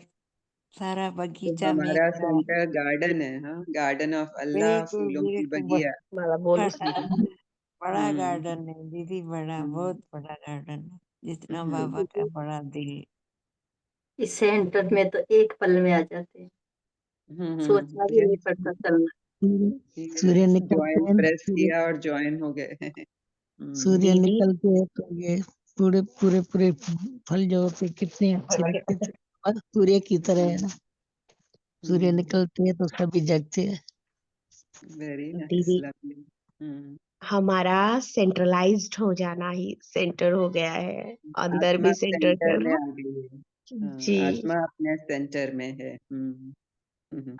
सारा तो बगीचा हमारा मेरा है। सेंटर गार्डन है। हाँ, गार्डन ऑफ अल्लाह, बिल्कुल फूलों की बिल्कुल बगिया। माला बोलो। बड़ा बड़ा हम्म, गार्डन है दीदी, बड़ा हम्म, बहुत बड़ा गार्डन है, जितना बाबा का हम्म, बड़ा दिल। इस सेंटर में तो एक पल में आ जाते हैं, सोचना भी नहीं yes, पड़ता चलना। सूर्य yes, निकलते ज्वाइन हैं, प्रेस किया और ज्वाइन हो गए। सूर्य दीदी निकलते हैं तो ये पूरे पूरे पूरे फल जो पे कितने अच्छे लगते थे। और सूर्य की तरह है ना, सूर्य निकलते हैं तो सभी जगते हैं। वेरी नाइस, दीदी लवली। हमारा सेंट्रलाइज्ड हो जाना ही सेंटर हो गया है, अंदर आत्मा भी सेंटर सेंटर में करना। आ गई है। हाँ, जी। आत्मा अपने सेंटर में है।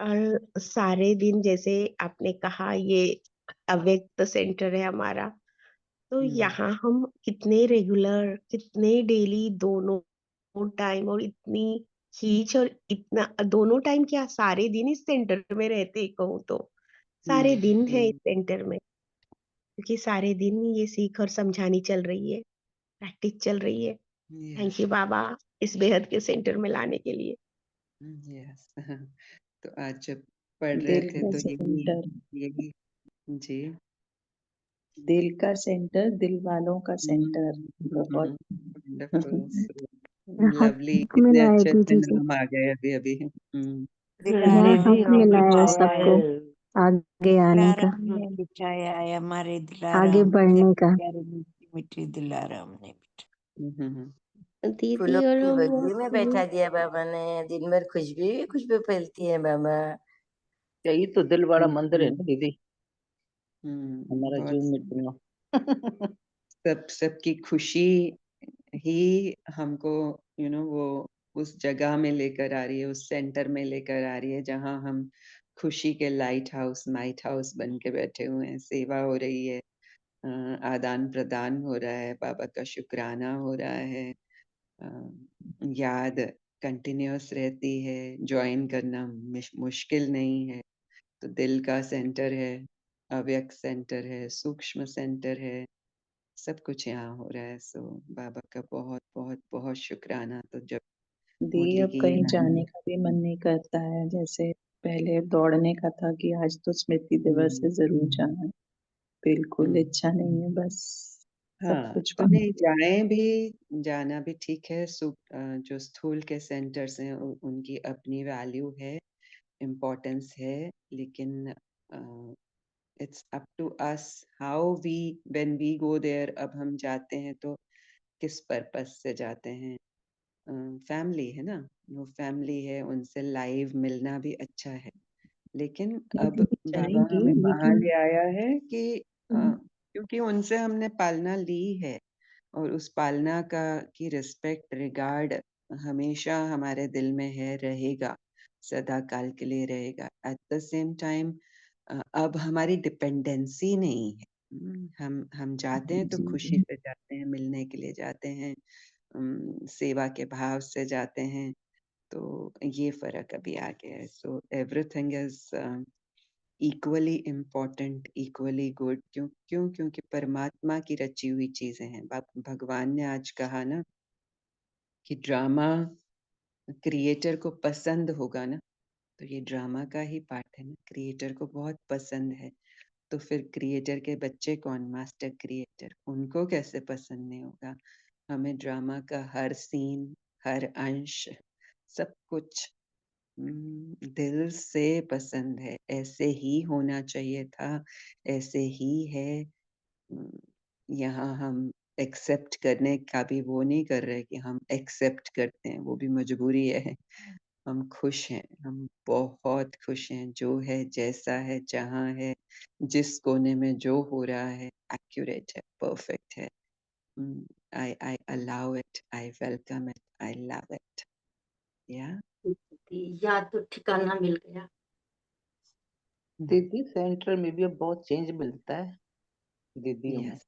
और सारे दिन जैसे आपने कहा ये अव्यक्त सेंटर है हमारा, तो यहाँ हम कितने रेगुलर, कितने डेली, दोनों टाइम, और इतनी खींच, और इतना दोनों टाइम क्या सारे दिन इस सेंटर में रहते कहूँ तो सारे दिन है इस सेंटर में, क्योंकि सारे दिन ये सीख और समझानी चल रही है, प्रैक्टिस चल रही है। थैंक यस, यू बाबा इस बेहद के सेंटर में लाने के लिए। यस। तो आज जब पढ़ रहे दिल थे का तो सेंटर, यही जी। दिल का सेंटर, दिल वालों का सेंटर। बहुत वंडरफुल, हक लवली, कितने मिला है अच्छे अच्छे दीदी जी। नाम आ गए अभी अभी। यहाँ दिलाराम हक ने मिला है बिठाया सबको है, आगे आने का, दिलाराम ने बिठाया है, हमारे आगे दिलाराम बढ़ने का। प्यारे मीठी मीठी दिलाराम ने फूलों दीदी और की हम बगिए में बैठा दिया बाबा ने, दिन भर खुशबू ही खुशबू फैलती है बाबा। यही तो दिल वाला मंदिर है ना हम्म, दीदी, हमारा बहुत जो मित्रों। सबकी खुशी ही हमको वो उस जगह में लेकर आ रही है, उस सेंटर में लेकर आ रही है जहाँ हम खुशी के लाइट हाउस बन के बैठे हुए हैं। सेवा हो रही है, आदान प्रदान हो रहा है, बाबा का शुक्राना हो रहा है, अ, याद कंटिन्यूअस रहती है, ज्वाइन करना मुश्किल नहीं है। तो दिल का सेंटर है, अव्यक्त सेंटर है, सूक्ष्म सेंटर है, सब कुछ यहाँ हो रहा है। सो बाबा का बहुत बहुत बहुत शुक्राना। तो जब दी मुरली अब की कहीं जाने लाइन का भी मन नहीं करता है, जैसे पहले दौड़ने का था कि आज तो स्मृति दिवस है, जरूर जाना है। बिल्कुल इच्छा नहीं है, बस सब हाँ, कुछ तो पाना। नहीं जाए भी, जाना भी ठीक है। जो स्थूल के सेंटर्स हैं उनकी अपनी वैल्यू है, इम्पोर्टेंस है, लेकिन it's up to us how we when we go there. अब हम जाते हैं तो किस पर्पस से जाते हैं? फैमिली है ना, वो फैमिली है, उनसे लाइव मिलना भी अच्छा है। लेकिन नहीं अब दीदी बाबा जाएंगे, हमें वहां लेकिन ले आया है कि हम्म, क्योंकि उनसे हमने पालना ली है, और उस पालना का की रिस्पेक्ट, रिगार्ड हमेशा हमारे दिल में है, रहेगा, सदा काल के लिए रहेगा। एट द सेम टाइम अब हमारी डिपेंडेंसी नहीं है। हम जाते हैं तो जी खुशी जी। से जाते हैं, मिलने के लिए जाते हैं, सेवा के भाव से जाते हैं। तो ये फर्क अभी आ गया है। So everything is equally important, equally good. क्योंकि परमात्मा की रची हुई चीजें हैं। भगवान ने आज कहा ना कि ड्रामा क्रिएटर को पसंद होगा ना, तो ये ड्रामा का ही पार्ट है ना, क्रिएटर को बहुत पसंद है। तो फिर क्रिएटर के बच्चे कौन? मास्टर क्रिएटर, उनको कैसे पसंद नहीं होगा? हमें ड्रामा का हर सीन, हर अंश, सब कुछ दिल से पसंद है। ऐसे ही होना चाहिए था, ऐसे ही है। हम्म, यहाँ हम एक्सेप्ट करने का भी वो नहीं कर रहे कि हम एक्सेप्ट करते हैं, वो भी मजबूरी है। हम खुश हैं, हम बहुत खुश हैं, जो है, जैसा है, जहाँ है, जिस कोने में जो हो रहा है, एक्यूरेट है, परफेक्ट है। आई allow it, I welcome it, I love it. या याद तो ठिकाना मिल गया। दीदी सेंटर में भी अब बहुत चेंज मिलता है दीदियों में। यस,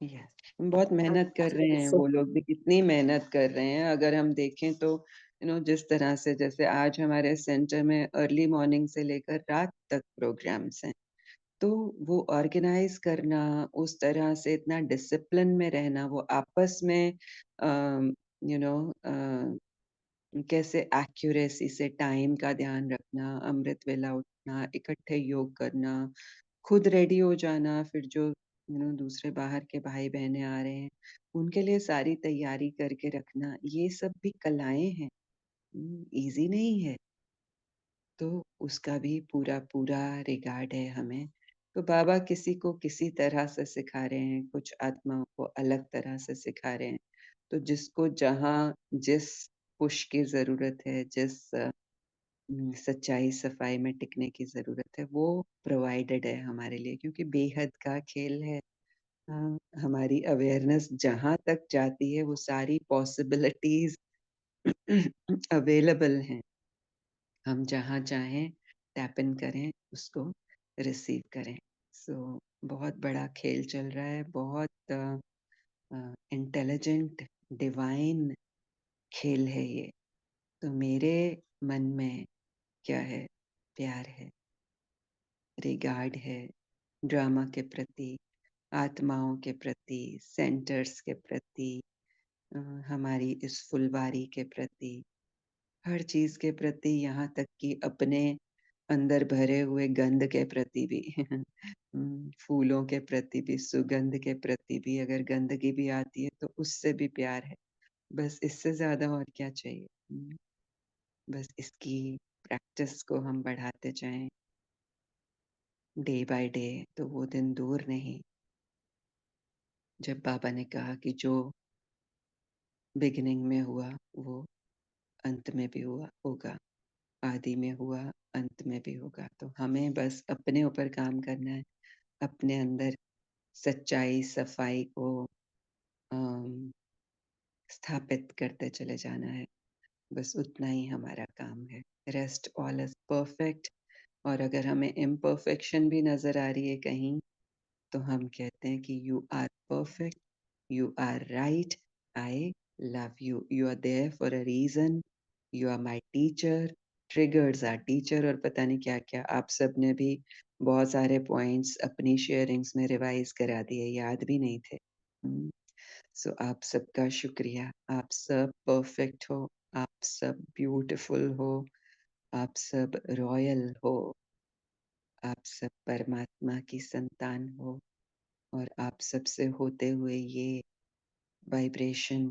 यस, बहुत मेहनत कर रहे हैं वो लोग भी, कितनी मेहनत कर रहे हैं। अगर हम देखें तो जिस तरह से, जैसे आज हमारे सेंटर में अर्ली मॉर्निंग से लेकर रात तक प्रोग्राम्स हैं, तो वो ऑर्गेनाइज करना, उस तरह से इतना डिसिप्लिन में रहना, वो आपस में यू नो कैसे एक्यूरेसी से टाइम का ध्यान रखना, अमृत वेला उठना, इकट्ठे योग करना, खुद रेडी हो जाना, फिर जो दूसरे बाहर के भाई बहनें आ रहे हैं उनके लिए सारी तैयारी करके रखना, ये सब भी कलाएं हैं, इजी नहीं है। तो उसका भी पूरा पूरा रिगार्ड है हमें। तो बाबा किसी को किसी तरह से सिखा रहे हैं, कुछ आत्माओं को अलग तरह से सिखा रहे हैं। तो जिसको जहाँ जिस पुश की जरूरत है, जिस सच्चाई सफाई में टिकने की जरूरत है, वो प्रोवाइडेड है हमारे लिए, क्योंकि बेहद का खेल है। हमारी अवेयरनेस जहाँ तक जाती है, वो सारी पॉसिबिलिटीज अवेलेबल हैं। हम जहाँ चाहें टैप इन करें, उसको रिसीव करें। सो बहुत बड़ा खेल चल रहा है, बहुत इंटेलिजेंट डिवाइन खेल है ये। तो मेरे मन में क्या है? प्यार है, रिगार्ड है, ड्रामा के प्रति, आत्माओं के प्रति, सेंटर्स के प्रति, हमारी इस फुलवारी के प्रति, हर चीज के प्रति, यहाँ तक कि अपने अंदर भरे हुए गंध के प्रति भी फूलों के प्रति भी, सुगंध के प्रति भी अगर गंदगी भी आती है तो उससे भी प्यार है। बस इससे ज्यादा और क्या चाहिए। बस इसकी प्रैक्टिस को हम बढ़ाते जाएं डे बाय डे, तो वो दिन दूर नहीं जब बाबा ने कहा कि जो बिगिनिंग में हुआ वो अंत में भी हुआ होगा, आदि में हुआ अंत में भी होगा। तो हमें बस अपने ऊपर काम करना है, अपने अंदर सच्चाई सफाई को स्थापित करते चले जाना है। बस उतना ही हमारा काम है। Rest all is perfect. और अगर हमें इम्परफेक्शन भी नजर आ रही है कहीं, तो हम कहते हैं कि you are perfect, you are right, I love you, you are there for a reason, you are my teacher. Triggers are teacher और पता नहीं क्या क्या। आप सब ने भी बहुत सारे पॉइंट्स अपनी शेयरिंग्स में रिवाइज करा दिए, याद भी नहीं थे। सो आप सबका शुक्रिया। आप सब परफेक्ट हो, आप सब ब्यूटीफुल हो, आप सब रॉयल हो, आप सब परमात्मा की संतान हो, और आप सबसे होते हुए ये वाइब्रेशन,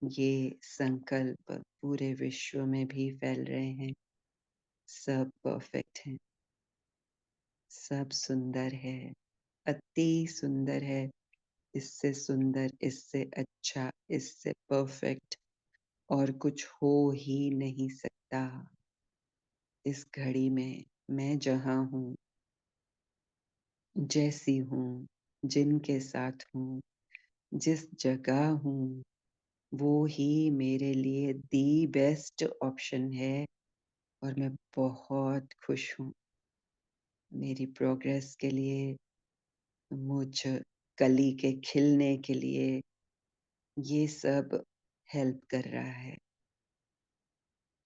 ये संकल्प पूरे विश्व में भी फैल रहे हैं। सब परफेक्ट हैं, सब सुंदर है, अति सुंदर है। इससे सुंदर, इससे अच्छा, इससे परफेक्ट और कुछ हो ही नहीं सकता। इस घड़ी में मैं जहाँ हूँ, जैसी हूँ, जिनके साथ हूँ, जिस जगह हूँ, वो ही मेरे लिए दी बेस्ट ऑप्शन है। और मैं बहुत खुश हूँ। मेरी प्रोग्रेस के लिए, मुझ कली के खिलने के लिए ये सब हेल्प कर रहा है।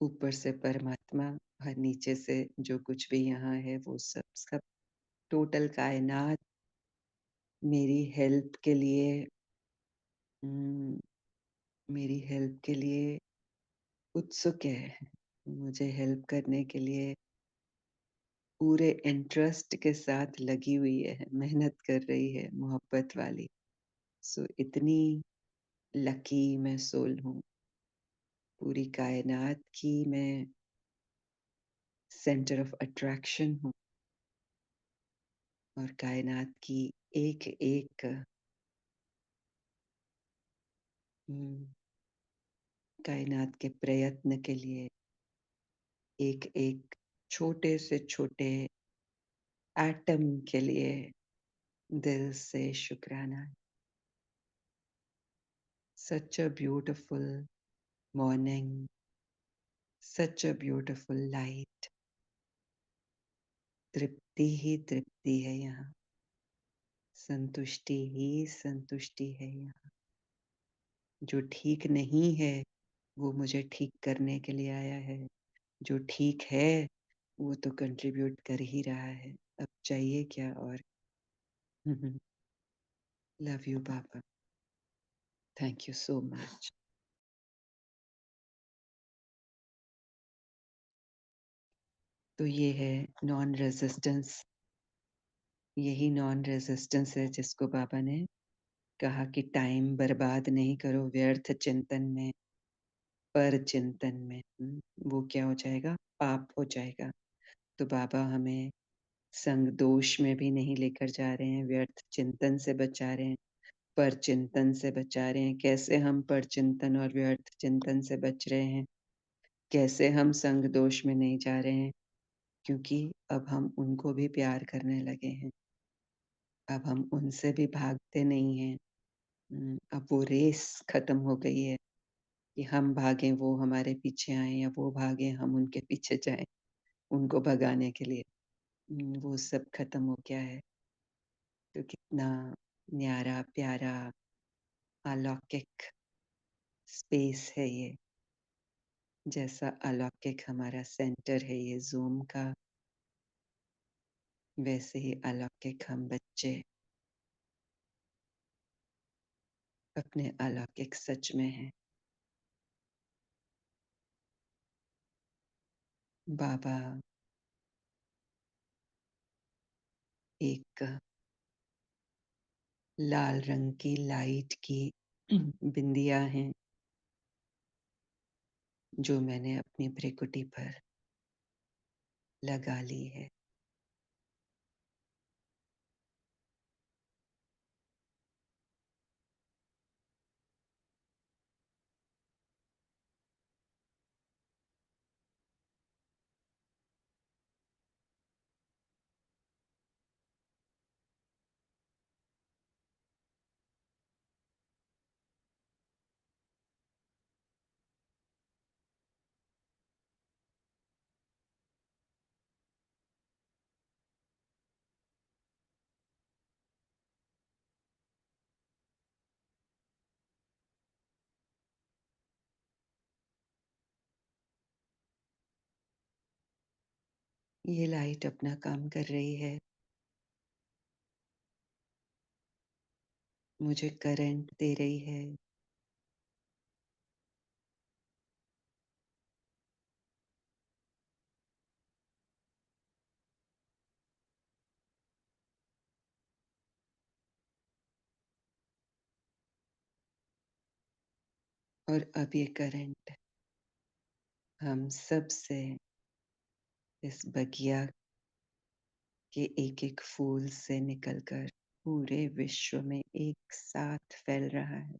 ऊपर से परमात्मा और नीचे से जो कुछ भी यहाँ है वो सब सब टोटल कायनात मेरी हेल्प के लिए, मेरी हेल्प के लिए उत्सुक है। मुझे हेल्प करने के लिए पूरे इंटरेस्ट के साथ लगी हुई है, मेहनत कर रही है, मोहब्बत वाली। सो इतनी लकी मैं सोल हूँ। पूरी कायनात की मैं सेंटर ऑफ अट्रैक्शन हूँ, और कायनात की एक एक कायनात के प्रयत्न के लिए, एक एक छोटे से छोटे एटम के लिए दिल से शुक्राना। Such a beautiful morning, such a beautiful light. तृप्ति ही तृप्ति है यहाँ, संतुष्टि ही संतुष्टि है यहाँ। जो ठीक नहीं है वो मुझे ठीक करने के लिए आया है, जो ठीक है वो तो कंट्रीब्यूट कर ही रहा है। अब चाहिए क्या और। लव यू बाबा, थैंक यू सो मच। तो ये है नॉन रेजिस्टेंस। यही नॉन रेजिस्टेंस है जिसको बाबा ने कहा कि टाइम बर्बाद नहीं करो व्यर्थ चिंतन में, पर चिंतन में। वो क्या हो जाएगा, पाप हो जाएगा। तो बाबा हमें संग दोष में भी नहीं लेकर जा रहे हैं, व्यर्थ चिंतन से बचा रहे हैं, पर चिंतन से बचा रहे हैं। कैसे हम पर चिंतन और व्यर्थ चिंतन से बच रहे हैं, कैसे हम संग दोष में नहीं जा रहे हैं, क्योंकि अब हम उनको भी प्यार करने लगे हैं। अब हम उनसे भी भागते नहीं हैं। अब वो रेस खत्म हो गई है कि हम भागें वो हमारे पीछे आए, या वो भागें हम उनके पीछे जाएं उनको भगाने के लिए। वो सब खत्म हो गया है। तो कितना न्यारा प्यारा अलौकिक स्पेस है ये। जैसा अलौकिक हमारा सेंटर है ये जूम का, वैसे ही अलौकिक हम बच्चे अपने अलौकिक सच में हैं। बाबा एक लाल रंग की लाइट की बिंदिया हैं जो मैंने अपनी भ्रिकुटी पर लगा ली है। ये लाइट अपना काम कर रही है, मुझे करंट दे रही है। और अब ये करंट हम सब से, इस बगिया के एक एक फूल से निकलकर पूरे विश्व में एक साथ फैल रहा है।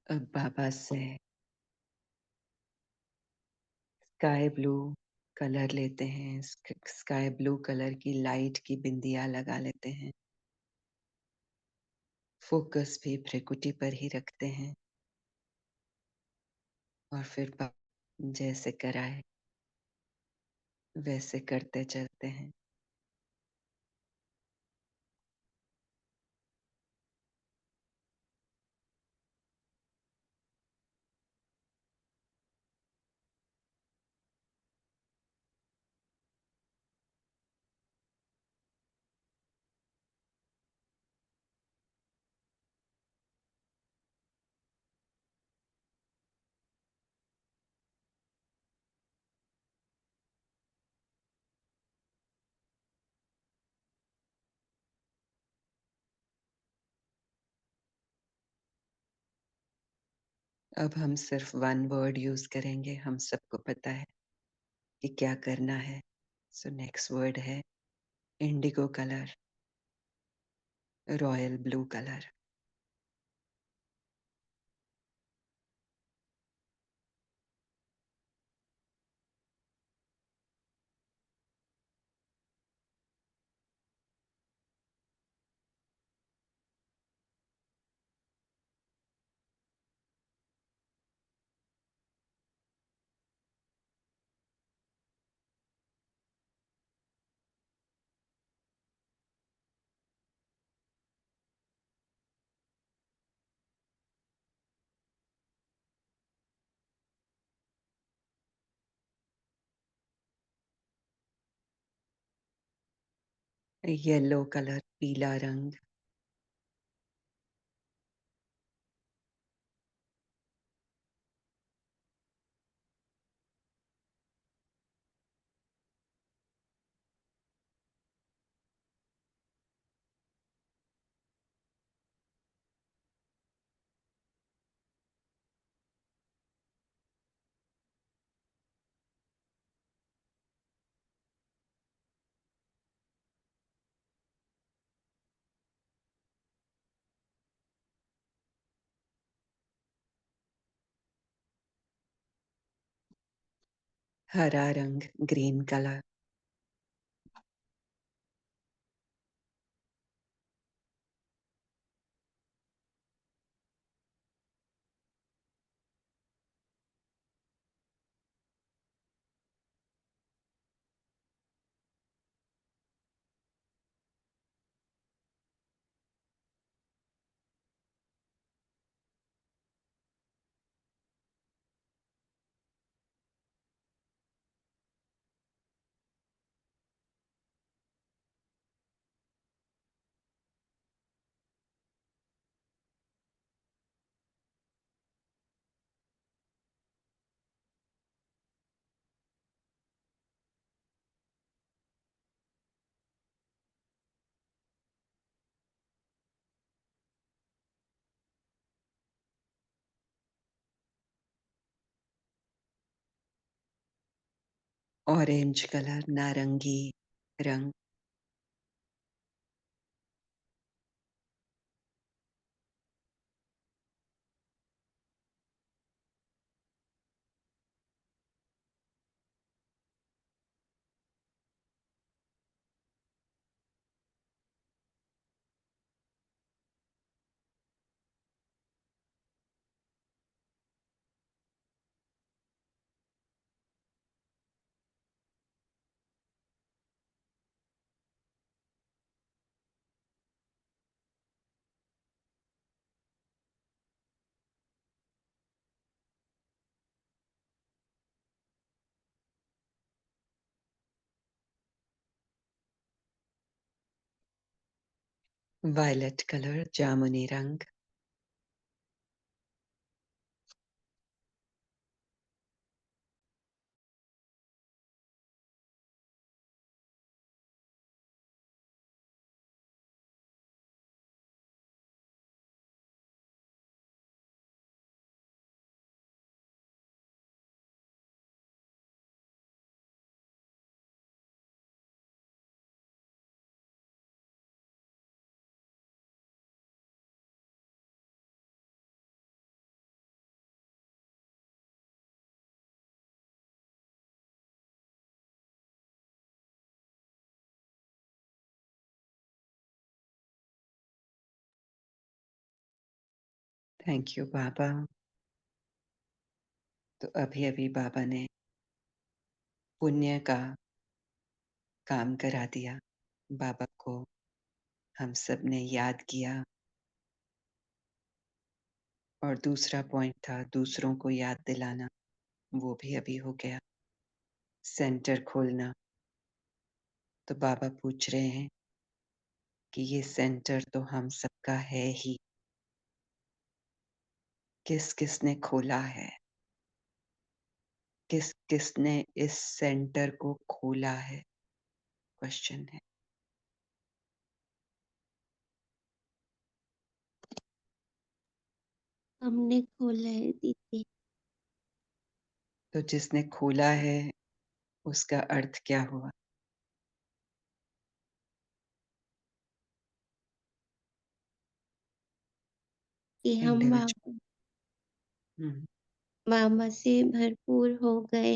अब बाबा से स्काई ब्लू कलर लेते हैं, स्काई ब्लू कलर की लाइट की बिंदिया लगा लेते हैं। फोकस भी भ्रिकुटी पर ही रखते हैं और फिर जैसे कराए वैसे करते चलते हैं। अब हम सिर्फ वन वर्ड यूज करेंगे, हम सबको पता है कि क्या करना है। सो नेक्स्ट वर्ड है Indigo colour, royal blue colour. Yellow colour, पीला रंग। हरा रंग, ग्रीन कलर। ऑरेंज कलर, नारंगी रंग, वायलेट कलर, जामुनी रंग, थैंक यू बाबा। तो अभी अभी बाबा ने पुण्य का काम करा दिया। बाबा को हम सब ने याद किया, और दूसरा पॉइंट था दूसरों को याद दिलाना, वो भी अभी हो गया। सेंटर खोलना, तो बाबा पूछ रहे हैं कि ये सेंटर तो हम सबका है ही, किस किसने खोला है, किस किसने इस सेंटर को खोला है, क्वेश्चन है। हमने खोला है दीदी। तो जिसने खोला है उसका अर्थ क्या हुआ? कि हम इंडिविजुअल। मामा से भरपूर हो गए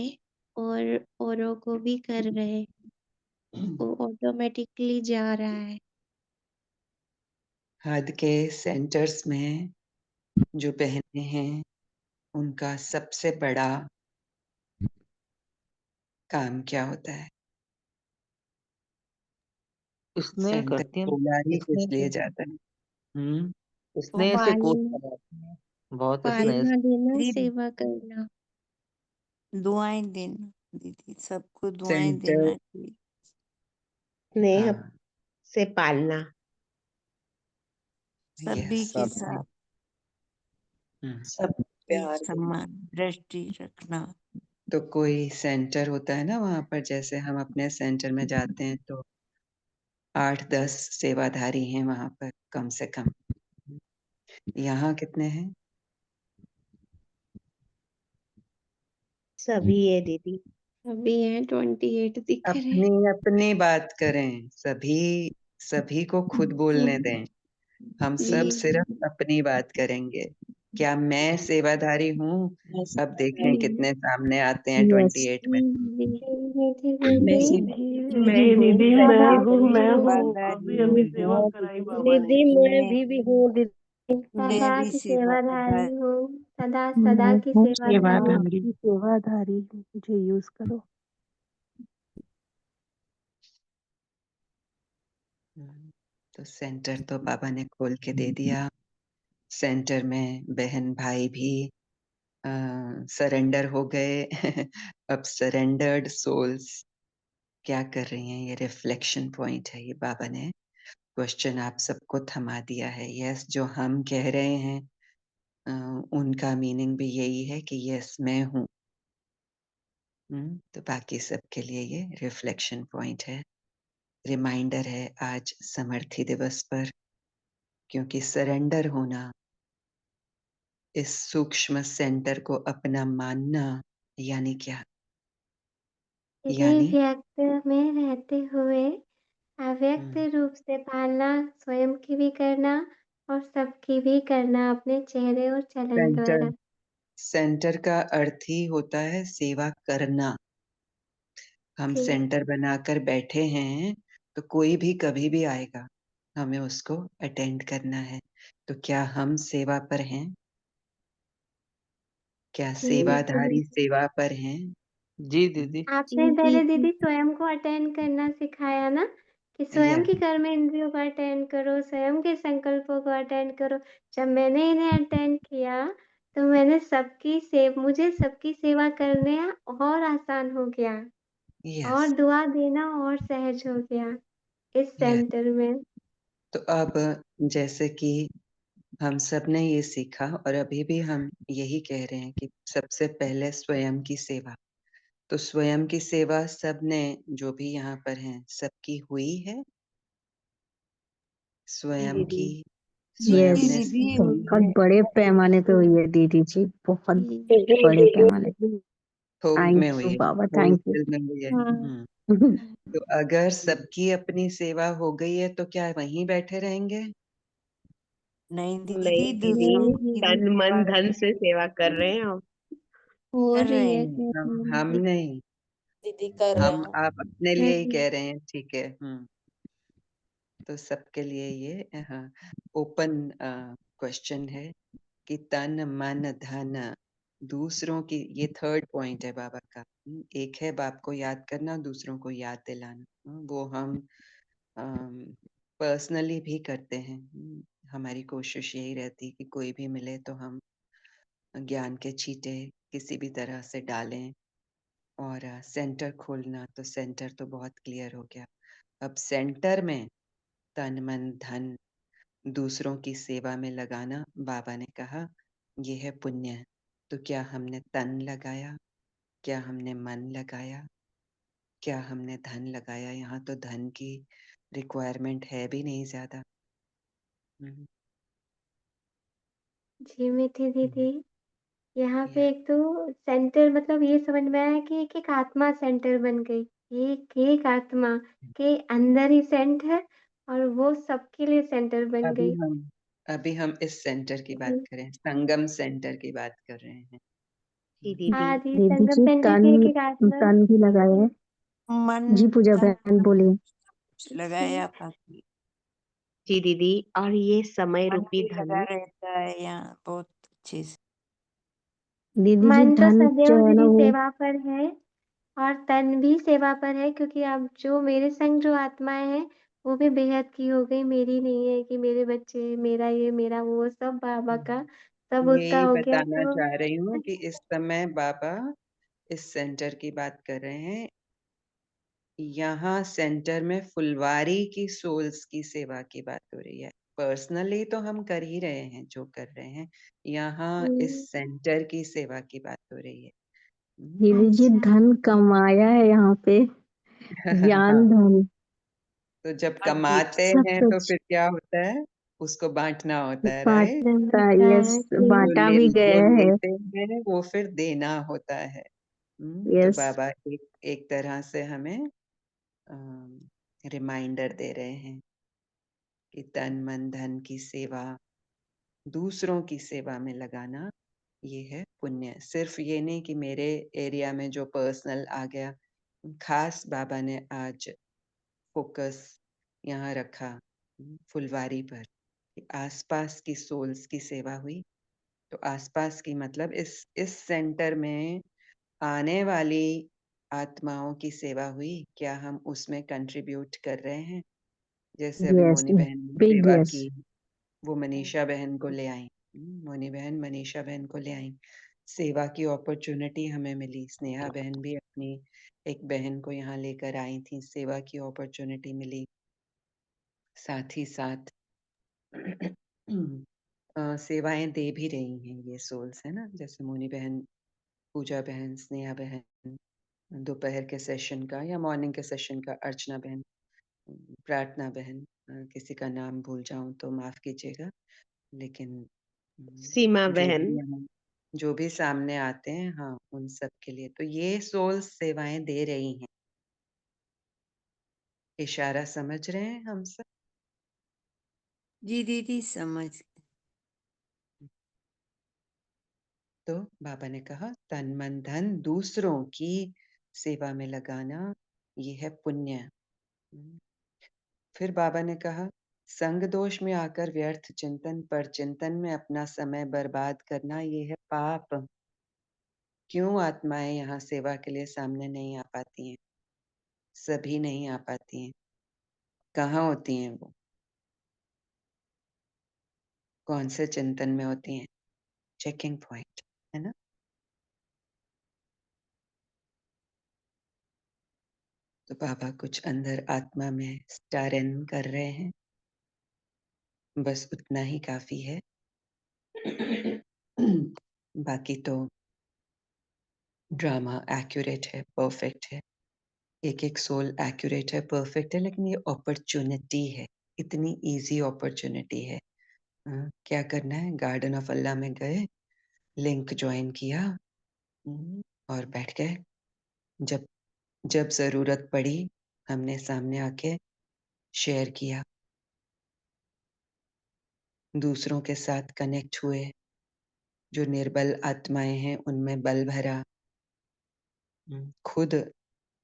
और औरों को भी कर रहे, वो ऑटोमेटिकली जा रहा है। हद के सेंटर्स में जो बहनें हैं, उनका सबसे बड़ा काम क्या होता है? स्नेह सेंटर करती हैं, खोला ही किस स्नेह लिए करती जाता है? हम्म हैं। स्नेह से कोच पालना कराती हैं, बहुत स्नेह पालना से। देना, दीदी सेवा करना। दुआएं देना, दीदी सबको दुआएं सेंटर, देना चाहिए। स्नेह हाँ, से पालना। सभी यस। के साथ सब एक प्यार देना। समान दृष्टि रखना। तो कोई सेंटर होता है ना, वहां पर जैसे हम अपने सेंटर में जाते हैं तो 8-10 सेवाधारी हैं वहां पर कम से कम। यहाँ कितने हैं? सभी है दीदी। अभी है 28 दिख रहे। अपनी अपनी बात करें, सभी सभी को खुद बोलने दें। हम सब जी सिर्फ अपनी बात करेंगे। क्या मैं सेवाधारी हूँ? मैं अब देखें सेवाधारी कितने सामने आते हैं यस 28 में। जी मीठी मैं दीदी। सेवाधारी जी हूँ। दीदी, सदा मैं हूँ, सेवादारी अभी अभी हूँ सेवा मैं कराई दीदी बाबा ने। दीदी मैं मैं भी हूँ दीदी। सदा मैं भी की सेवाधारी सेवादार हूँ, सदा सदा मैं की हूँ सेवाधारी हूँ। आपकी सेवाधारी, मुझे यूज करो। तो सेंटर तो बाबा ने खोल के दे दिया। सेंटर में बहन भाई भी सरेंडर हो गए। अब सरेंडर्ड सोल्स क्या कर रही हैं? ये रिफ्लेक्शन पॉइंट है। ये बाबा ने क्वेश्चन आप सबको थमा दिया है। यस, जो हम कह रहे हैं उनका मीनिंग भी यही है कि यस मैं हूँ। तो बाकी सबके लिए ये रिफ्लेक्शन पॉइंट है, रिमाइंडर है आज समर्थी दिवस पर, क्योंकि सरेंडर होना, इस सूक्ष्म सेंटर को अपना मानना, यानी क्या? यदि यानी व्यक्त में रहते हुए अव्यक्त हम्म, रूप से पालना, स्वयं की भी करना और सबकी भी करना अपने चेहरे और चलन सेंटर द्वारा। सेंटर का अर्थ ही होता है सेवा करना। हम जी, सेंटर बनाकर बैठे हैं तो कोई भी कभी भी आएगा, हमें उसको अटेंड करना है। तो क्या हम सेवा पर हैं? क्या जी मीठी सेवाधारी दीदी। सेवा पर हैं? जी दीदी। आपने पहले दीदी स्वयं को अटेंड करना सिखाया ना, कि स्वयं यस, की कर्म इंद्रियों को अटेंड करो, स्वयं के संकल्पों को अटेंड करो। जब मैंने इन्हें अटेंड किया तो मुझे सबकी सेवा करने और आसान हो गया और यस, दुआ देना और सहज हो गया इस यस। सेंटर में। तो अब जैसे कि हम सब ने ये सीखा और अभी भी हम यही कह रहे हैं कि सबसे पहले स्वयं की सेवा। तो स्वयं की सेवा सबने जो भी यहाँ पर हैं सबकी हुई है। जी स्वयं दीदी। की यस, स्वयं ने दीदी हुई सीखी बहुत है। है। बड़े पैमाने पे हुई है दीदी जी, बहुत जी बड़े पैमाने पे। थोक में थैंक हुई यू है, बाबा, थैंक यू। होलसेल में हुई है। हाँ। तो अगर सबकी अपनी सेवा हो गई है तो क्या वहीं बैठे रहेंगे? नहीं नहीं दीदी, दूसरों दीदी, की भी तन सेवा मन धन से सेवा कर रहे हैं हम। हो कर रहे रही है हैं। नहीं, हम जी नहीं, दीदी कर रहे हम हैं। आप अपने कर लिए ही रही कह रहे हैं, ठीक है। तो सबके लिए ये ओपन क्वेश्चन है कि तन मन धन दूसरों की, ये थर्ड पॉइंट है बाबा का। एक है बाप को याद करना, दूसरों को याद दिलाना। वो हम पर्सनली भी करते हैं। हमारी कोशिश यही रहती है कि कोई भी मिले तो हम ज्ञान के छींटे किसी भी तरह से डालें। और सेंटर खोलना, तो सेंटर तो बहुत क्लियर हो गया। अब सेंटर में तन मन धन दूसरों की सेवा में लगाना, बाबा ने कहा ये है पुण्य। तो क्या हमने तन लगाया? क्या हमने मन लगाया? क्या हमने धन लगाया? यहाँ तो धन की रिक्वायरमेंट है भी नहीं ज्यादा। हम्म, जी मीठी दीदी, यहाँ पे या एक तो सेंटर मतलब ये समझ में आया कि एक आत्मा सेंटर बन गई। एक आत्मा के अंदर ही सेंट है और वो सबके लिए सेंटर बन अभी गई। हम अभी हम इस सेंटर की बात जी। करें, संगम सेंटर की बात कर रहे हैं। जी दीदी। आदि दीदी संगम जी, सेंटर की तन एक आत्मा। तन भी लगाए हैं। मन जी पूजा धन बहन बोलिए। लगाया बाकी जी दीदी, और ये समय मन रूपी भी लगा धनु। रहता है यहाँ बहुत अच्छे से। दीदी जी, मन तो धन जो सदैव है ना दीदी वो, सेवा पर है और तन भी सेवा पर है, क्योंकि अब जो मेरे संग जो आत्माएं हैं वो भी बेहद की हो गई। मेरी नहीं है कि मेरे बच्चे, मेरा ये मेरा वो, सब बाबा का, सब उसका यही हो गया। बताना तो चाह रही हूँ कि इस समय बाबा इस सेंटर की बात कर रहे हैं। यहाँ सेंटर में फुलवारी की सोल्स की सेवा की बात हो रही है। पर्सनली तो हम कर ही रहे हैं जो कर रहे हैं, यहाँ इस सेंटर की सेवा की बात हो रही है। दीदी जी अच्छा धन कमाया है यहाँ पे, ज्ञान हाँ, धन। तो जब और कमाते सब हैं तो कुछ फिर क्या होता है? उसको बांटना होता है, राइट? बांटना बांटा, होता यस, है कि बांटा भी जो गया है। लेते हैं वो फिर देना होता है। तो यस, बाबा एक तरह से हमें रिमाइंडर दे रहे हैं कि तन मन धन की सेवा, दूसरों की सेवा में लगाना, ये है पुण्य। सिर्फ ये नहीं कि मेरे एरिया में जो पर्सनल आ गया। खास बाबा ने आज फोकस यहाँ रखा फुलवारी पर, कि आसपास की सोल्स की सेवा हुई। तो आसपास की मतलब इस सेंटर में आने वाली आत्माओं की सेवा हुई। क्या हम उसमें कंट्रीब्यूट कर रहे हैं? जैसे अभी यस, मोनी बहन ने बिग सेवा यस। की, वो मनीषा बहन को ले आई। मोनी बहन मनीषा बहन को ले आई, सेवा की अपॉर्चुनिटी हमें मिली। स्नेहा बहन भी अपनी एक बहन को यहाँ लेकर आई थी, सेवा की अपॉर्चुनिटी मिली। साथ ही साथ सेवाएं दे भी रही हैं ये सोल्स, है ना। जैसे मोनी बहन, पूजा बहन, स्नेहा बहन दोपहर के सेशन का या मॉर्निंग के सेशन का, अर्चना बहन, प्रार्थना बहन, किसी का नाम भूल जाऊं तो माफ कीजिएगा। लेकिन सीमा जो बहन। भी जो भी सामने आते हैं, हाँ, उन सब के लिए तो ये सोल्स सेवाएं दे रही हैं। इशारा समझ रहे हैं हम सब? जी दीदी समझ। तो बाबा ने कहा तन मन धन दूसरों की सेवा में लगाना ये है पुण्य। फिर बाबा ने कहा संग दोष में आकर व्यर्थ चिंतन पर चिंतन में अपना समय बर्बाद करना ये है पाप। क्यों आत्माएं यहाँ सेवा के लिए सामने नहीं आ पाती हैं? सभी नहीं आ पाती हैं। कहाँ होती हैं वो? कौन से चिंतन में होती हैं? चेकिंग पॉइंट है ना। तो बाबा कुछ अंदर आत्मा में स्टार इन कर रहे हैं, बस उतना ही काफी है। बाकी तो ड्रामा एक्यूरेट है, परफेक्ट है, एक एक सोल एक्यूरेट है, परफेक्ट है, लेकिन ये अपॉर्चुनिटी है, इतनी इजी अपॉर्चुनिटी है। क्या करना है? गार्डन ऑफ अल्लाह में गए, लिंक ज्वाइन किया, और बैठ गए। जब जब जरूरत पड़ी हमने सामने आके शेयर किया, दूसरों के साथ कनेक्ट हुए, जो निर्बल आत्माएं हैं उनमें बल भरा, खुद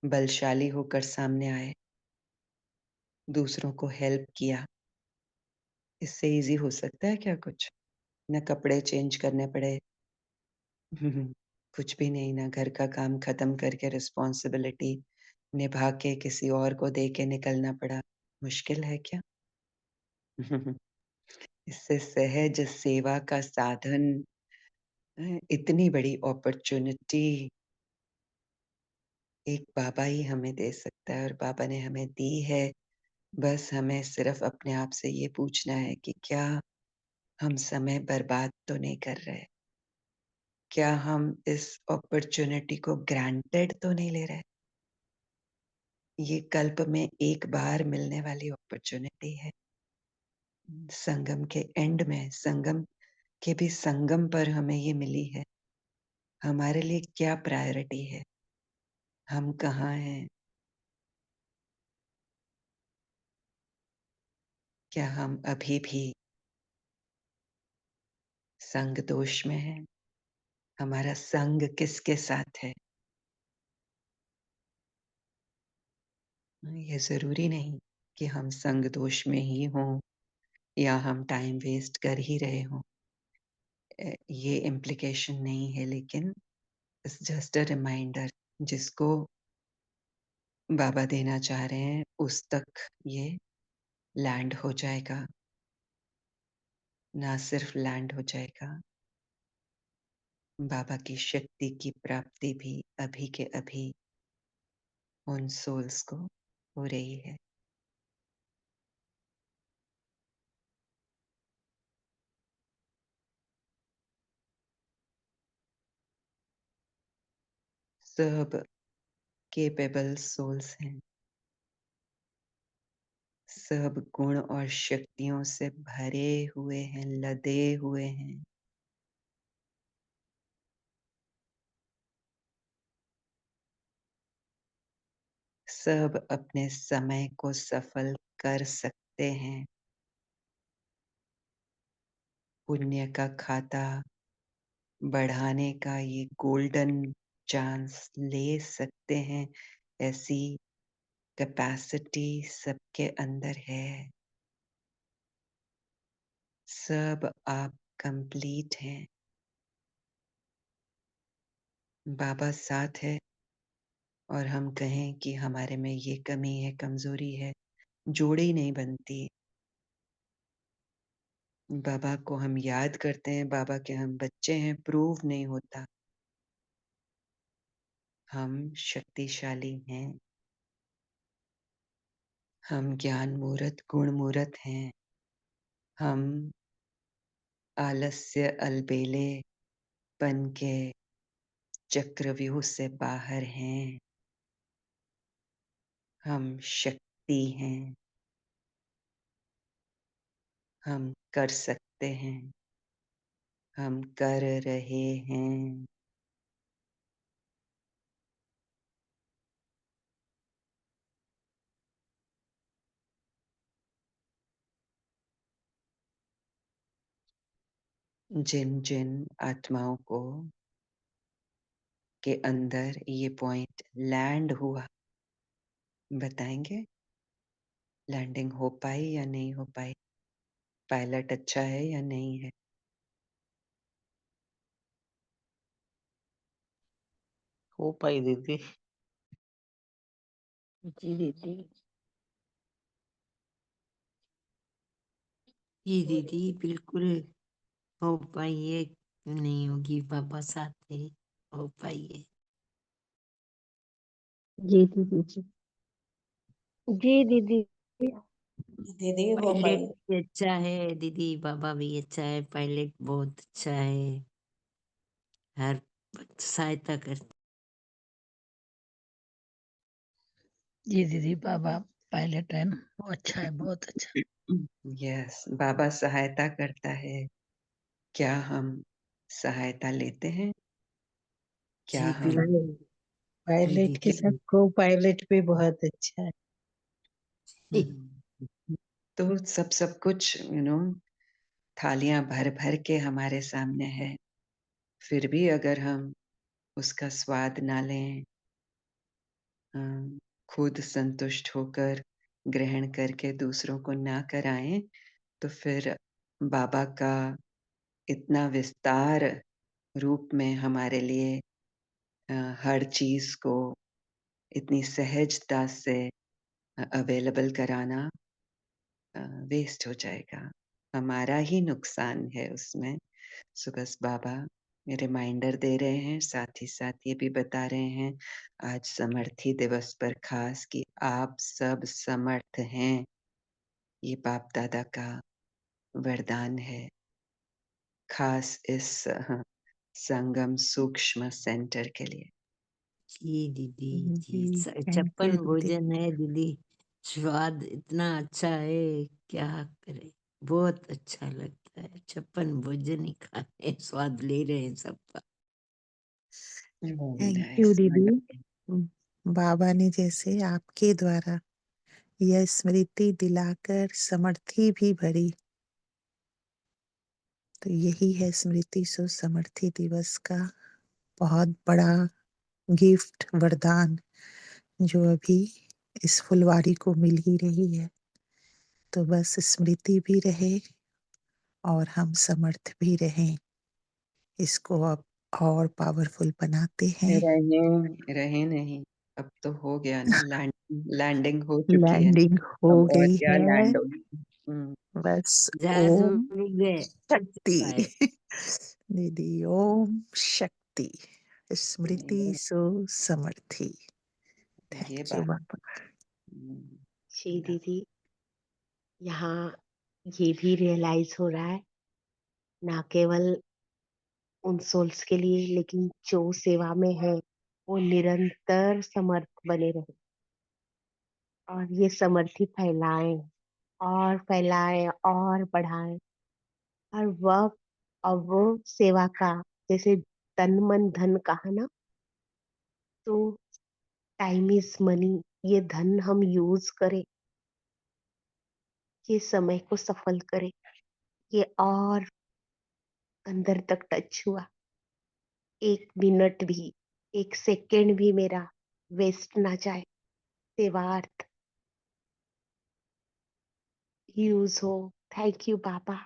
बलशाली होकर सामने आए, दूसरों को हेल्प किया। इससे इजी हो सकता है क्या कुछ? न कपड़े चेंज करने पड़े, कुछ भी नहीं, ना घर का काम खत्म करके रिस्पॉन्सिबिलिटी निभा के किसी और को दे के निकलना पड़ा। मुश्किल है क्या? इससे सहज सेवा का साधन, इतनी बड़ी अपॉर्चुनिटी एक बाबा ही हमें दे सकता है, और बाबा ने हमें दी है। बस हमें सिर्फ अपने आप से ये पूछना है कि क्या हम समय बर्बाद तो नहीं कर रहे? क्या हम इस अपॉर्चुनिटी को ग्रांटेड तो नहीं ले रहे? ये कल्प में एक बार मिलने वाली अपॉर्चुनिटी है। संगम के एंड में, संगम के भी संगम पर हमें ये मिली है। हमारे लिए क्या प्रायोरिटी है? हम कहाँ हैं? क्या हम अभी भी संग दोष में हैं? हमारा संग किसके साथ है? ये जरूरी नहीं कि हम संग दोष में ही हों या हम टाइम वेस्ट कर ही रहे हों, ये इम्प्लीकेशन नहीं है, लेकिन इट्स जस्ट अ रिमाइंडर। जिसको बाबा देना चाह रहे हैं उस तक ये लैंड हो जाएगा। ना सिर्फ लैंड हो जाएगा, बाबा की शक्ति की प्राप्ति भी अभी के अभी उन सोल्स को हो रही है। सब केपेबल सोल्स हैं, सब गुण और शक्तियों से भरे हुए हैं, लदे हुए हैं। सब अपने समय को सफल कर सकते हैं। पुण्य का खाता बढ़ाने का ये गोल्डन चांस ले सकते हैं। ऐसी कैपेसिटी सबके अंदर है। सब आप कंप्लीट हैं। बाबा साथ है, और हम कहें कि हमारे में ये कमी है, कमजोरी है, जोड़ी नहीं बनती। बाबा को हम याद करते हैं, बाबा के हम बच्चे हैं, प्रूव नहीं होता। हम शक्तिशाली हैं, हम ज्ञान मूर्त, गुण मूर्त हैं। हम आलस्य अलबेले पन के चक्रव्यूह से बाहर हैं। हम शक्ति हैं, हम कर सकते हैं, हम कर रहे हैं। जिन जिन आत्माओं को के अंदर ये पॉइंट लैंड हुआ, बताएंगे लैंडिंग हो पाई या नहीं हो पाई, पायलट अच्छा है या नहीं है। हो पाई दीदी। जी दीदी। जी दीदी बिल्कुल हो पाई है, क्यों नहीं होगी, बाबा साथ है, हो पाई है। जी दीदी जी। जी दीदी। दीदी हो पायलट पाई। भी अच्छा है दीदी, बाबा भी अच्छा है, पायलट बहुत अच्छा है, हर सहायता करते। जी दीदी, बाबा पायलट है ना, वो अच्छा है, बहुत अच्छा। यस, बाबा सहायता करता है। क्या हम सहायता लेते हैं? क्या जी हम बिल्कुल पायलट के साथ को पायलट भी बहुत अच्छा है। तो सब कुछ थालियां भर भर के हमारे सामने है, फिर भी अगर हम उसका स्वाद ना लें, खुद संतुष्ट होकर ग्रहण करके दूसरों को ना कराएं, तो फिर बाबा का इतना विस्तार रूप में हमारे लिए हर चीज को इतनी सहजता से अवेलेबल कराना वेस्ट हो जाएगा, हमारा ही नुकसान है उसमें। सो बस बाबा रिमाइंडर दे रहे हैं, साथ ही साथ ये भी बता रहे हैं आज समर्थी दिवस पर खास कि आप सब समर्थ हैं। ये बाप दादा का वरदान है, खास इस संगम सूक्ष्म सेंटर के लिए। जी दीदी जी। जी, थैंक यू 56 दीदी। भोजन है दीदी, स्वाद इतना अच्छा है, क्या करे, बहुत अच्छा लगता है। 56 भोजन ही खा रहे हैं, स्वाद ले रहे हैं सबका। Very thank you nice. दीदी। बाबा ने जैसे आपके द्वारा यह स्मृति दिलाकर समर्थी भी भरी, तो यही है स्मृति सो समर्थी दिवस का बहुत बड़ा गिफ्ट, वरदान, जो अभी इस फुलवारी को मिल ही रही है। तो बस स्मृति भी रहे और हम समर्थ भी रहें, इसको अब और पावरफुल बनाते हैं। रहे नहीं, अब तो हो गया ना, लैंडिंग हो चुकी है, लैंडिंग हो अब और गई क्या है, लैंड होगी। बस जहाज ओम उड़ गए, उड़ चुका है। शक्ति। दीदी ओम शक्ति, स्मृति सो समर्थी। ये थैंक यू बात बाबा। जी दीदी, यहाँ ये भी रियलाइज हो रहा है, ना केवल उन सोल्स के लिए, लेकिन जो सेवा में है वो निरंतर समर्थ बने रहे और ये समर्थी फैलाएं और फैलाएं और बढ़ाएं हर वक्त। और वो सेवा का, जैसे तन मन धन कहा ना, तो टाइम इज मनी, ये धन हम यूज करें, ये समय को सफल करें। ये और अंदर तक टच हुआ, एक मिनट भी, एक सेकेंड भी मेरा वेस्ट ना जाए, सेवार्थ यूज हो। थैंक यू बाबा,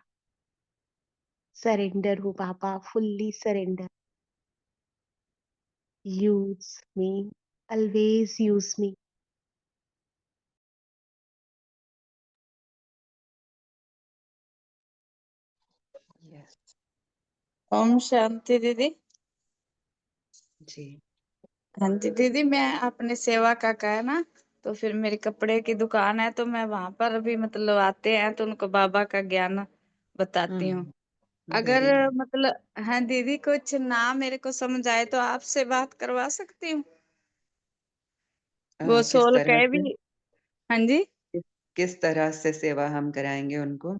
सरेंडर हूँ बाबा, fully surrender. Use me, always use me. Yes ओम शांति दीदी। जी। हाँ जी दीदी, मैं अपने सेवा का कहना, तो फिर मेरी कपड़े की दुकान है, तो मैं वहां पर भी मतलब आते हैं तो उनको बाबा का ज्ञान बताती हूँ। अगर वेरी मतलब हाँ दीदी, कुछ ना मेरे को समझ आए तो आपसे बात करवा सकती हूँ, वो किस सोल तरह कहे से, भी। हाँ जी। किस तरह से सेवा हम कराएंगे उनको?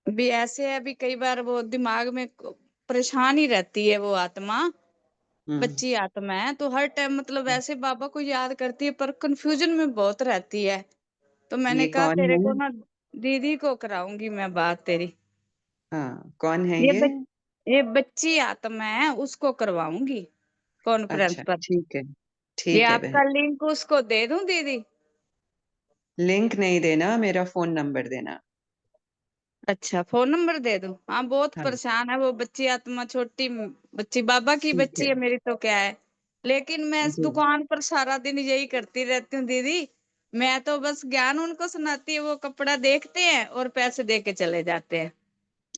भी ऐसे है, भी कई बार वो दिमाग में परेशान ही रहती है वो आत्मा, बच्ची आत्मा है, तो हर टाइम मतलब ऐसे बाबा को याद करती है पर कंफ्यूजन में बहुत रहती है। तो मैंने ये कहा कौन तेरे है? को ना दीदी को कराऊंगी मैं बात तेरी। हाँ, कौन है ये ये? ये बच्ची आत्मा है उसको करवाऊंगी कॉन्फ्रेंस अच्छा, पर। ठीक है, ये ठीक है आपका बहन। लिंक उसको दे दूं दीदी? लिंक नहीं देना, मेरा फोन नंबर देना। अच्छा, फोन नंबर दे दूं? हाँ, बहुत हाँ, परेशान है वो बच्ची आत्मा, छोटी बच्ची, बाबा की ठीक बच्ची है है मेरी तो क्या है। लेकिन मैं इस जी। दुकान पर सारा दिन यही करती रहती हूँ दीदी। मैं तो बस ज्ञान उनको सुनाती है, वो कपड़ा देखते हैं और पैसे दे के चले जाते हैं।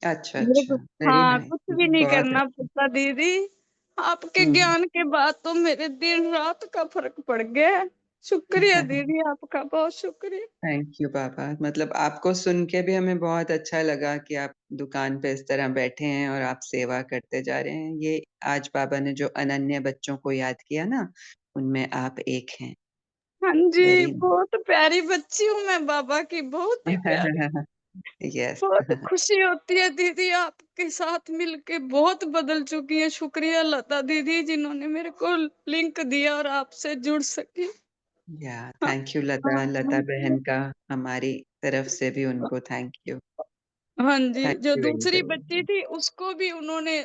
अच्छा मेरे अच्छा, को वेरी हाँ नाइस, कुछ भी नहीं बहुत करना अच्छा। पड़ता दीदी। आपके हम्म। ज्ञान के बाद तो मेरे दिन रात का फर्क पड़ गया है। शुक्रिया दीदी, आपका बहुत शुक्रिया। थैंक यू पापा। मतलब आपको सुन के भी हमें बहुत अच्छा लगा कि आप दुकान पे इस तरह बैठे हैं और आप सेवा करते जा रहे हैं। ये आज बाबा ने जो अनन्य बच्चों को याद किया ना, उनमें आप एक हैं। हाँ जी, वेरी बहुत प्यारी बच्ची हूँ मैं बाबा की, बहुत ही प्यारी। यस। बहुत खुशी होती है दीदी, आपके साथ मिलके बहुत बदल चुकी है। शुक्रिया लता दीदी जिन्होंने मेरे को लिंक दिया और आपसे जुड़ सकी। या हाँ थैंक यू लता, लता हाँ बहन का हमारी तरफ से भी उनको थैंक यू। हाँ जी, थैंक जो यू दूसरी बच्ची एंजल। थी उसको भी उन्होंने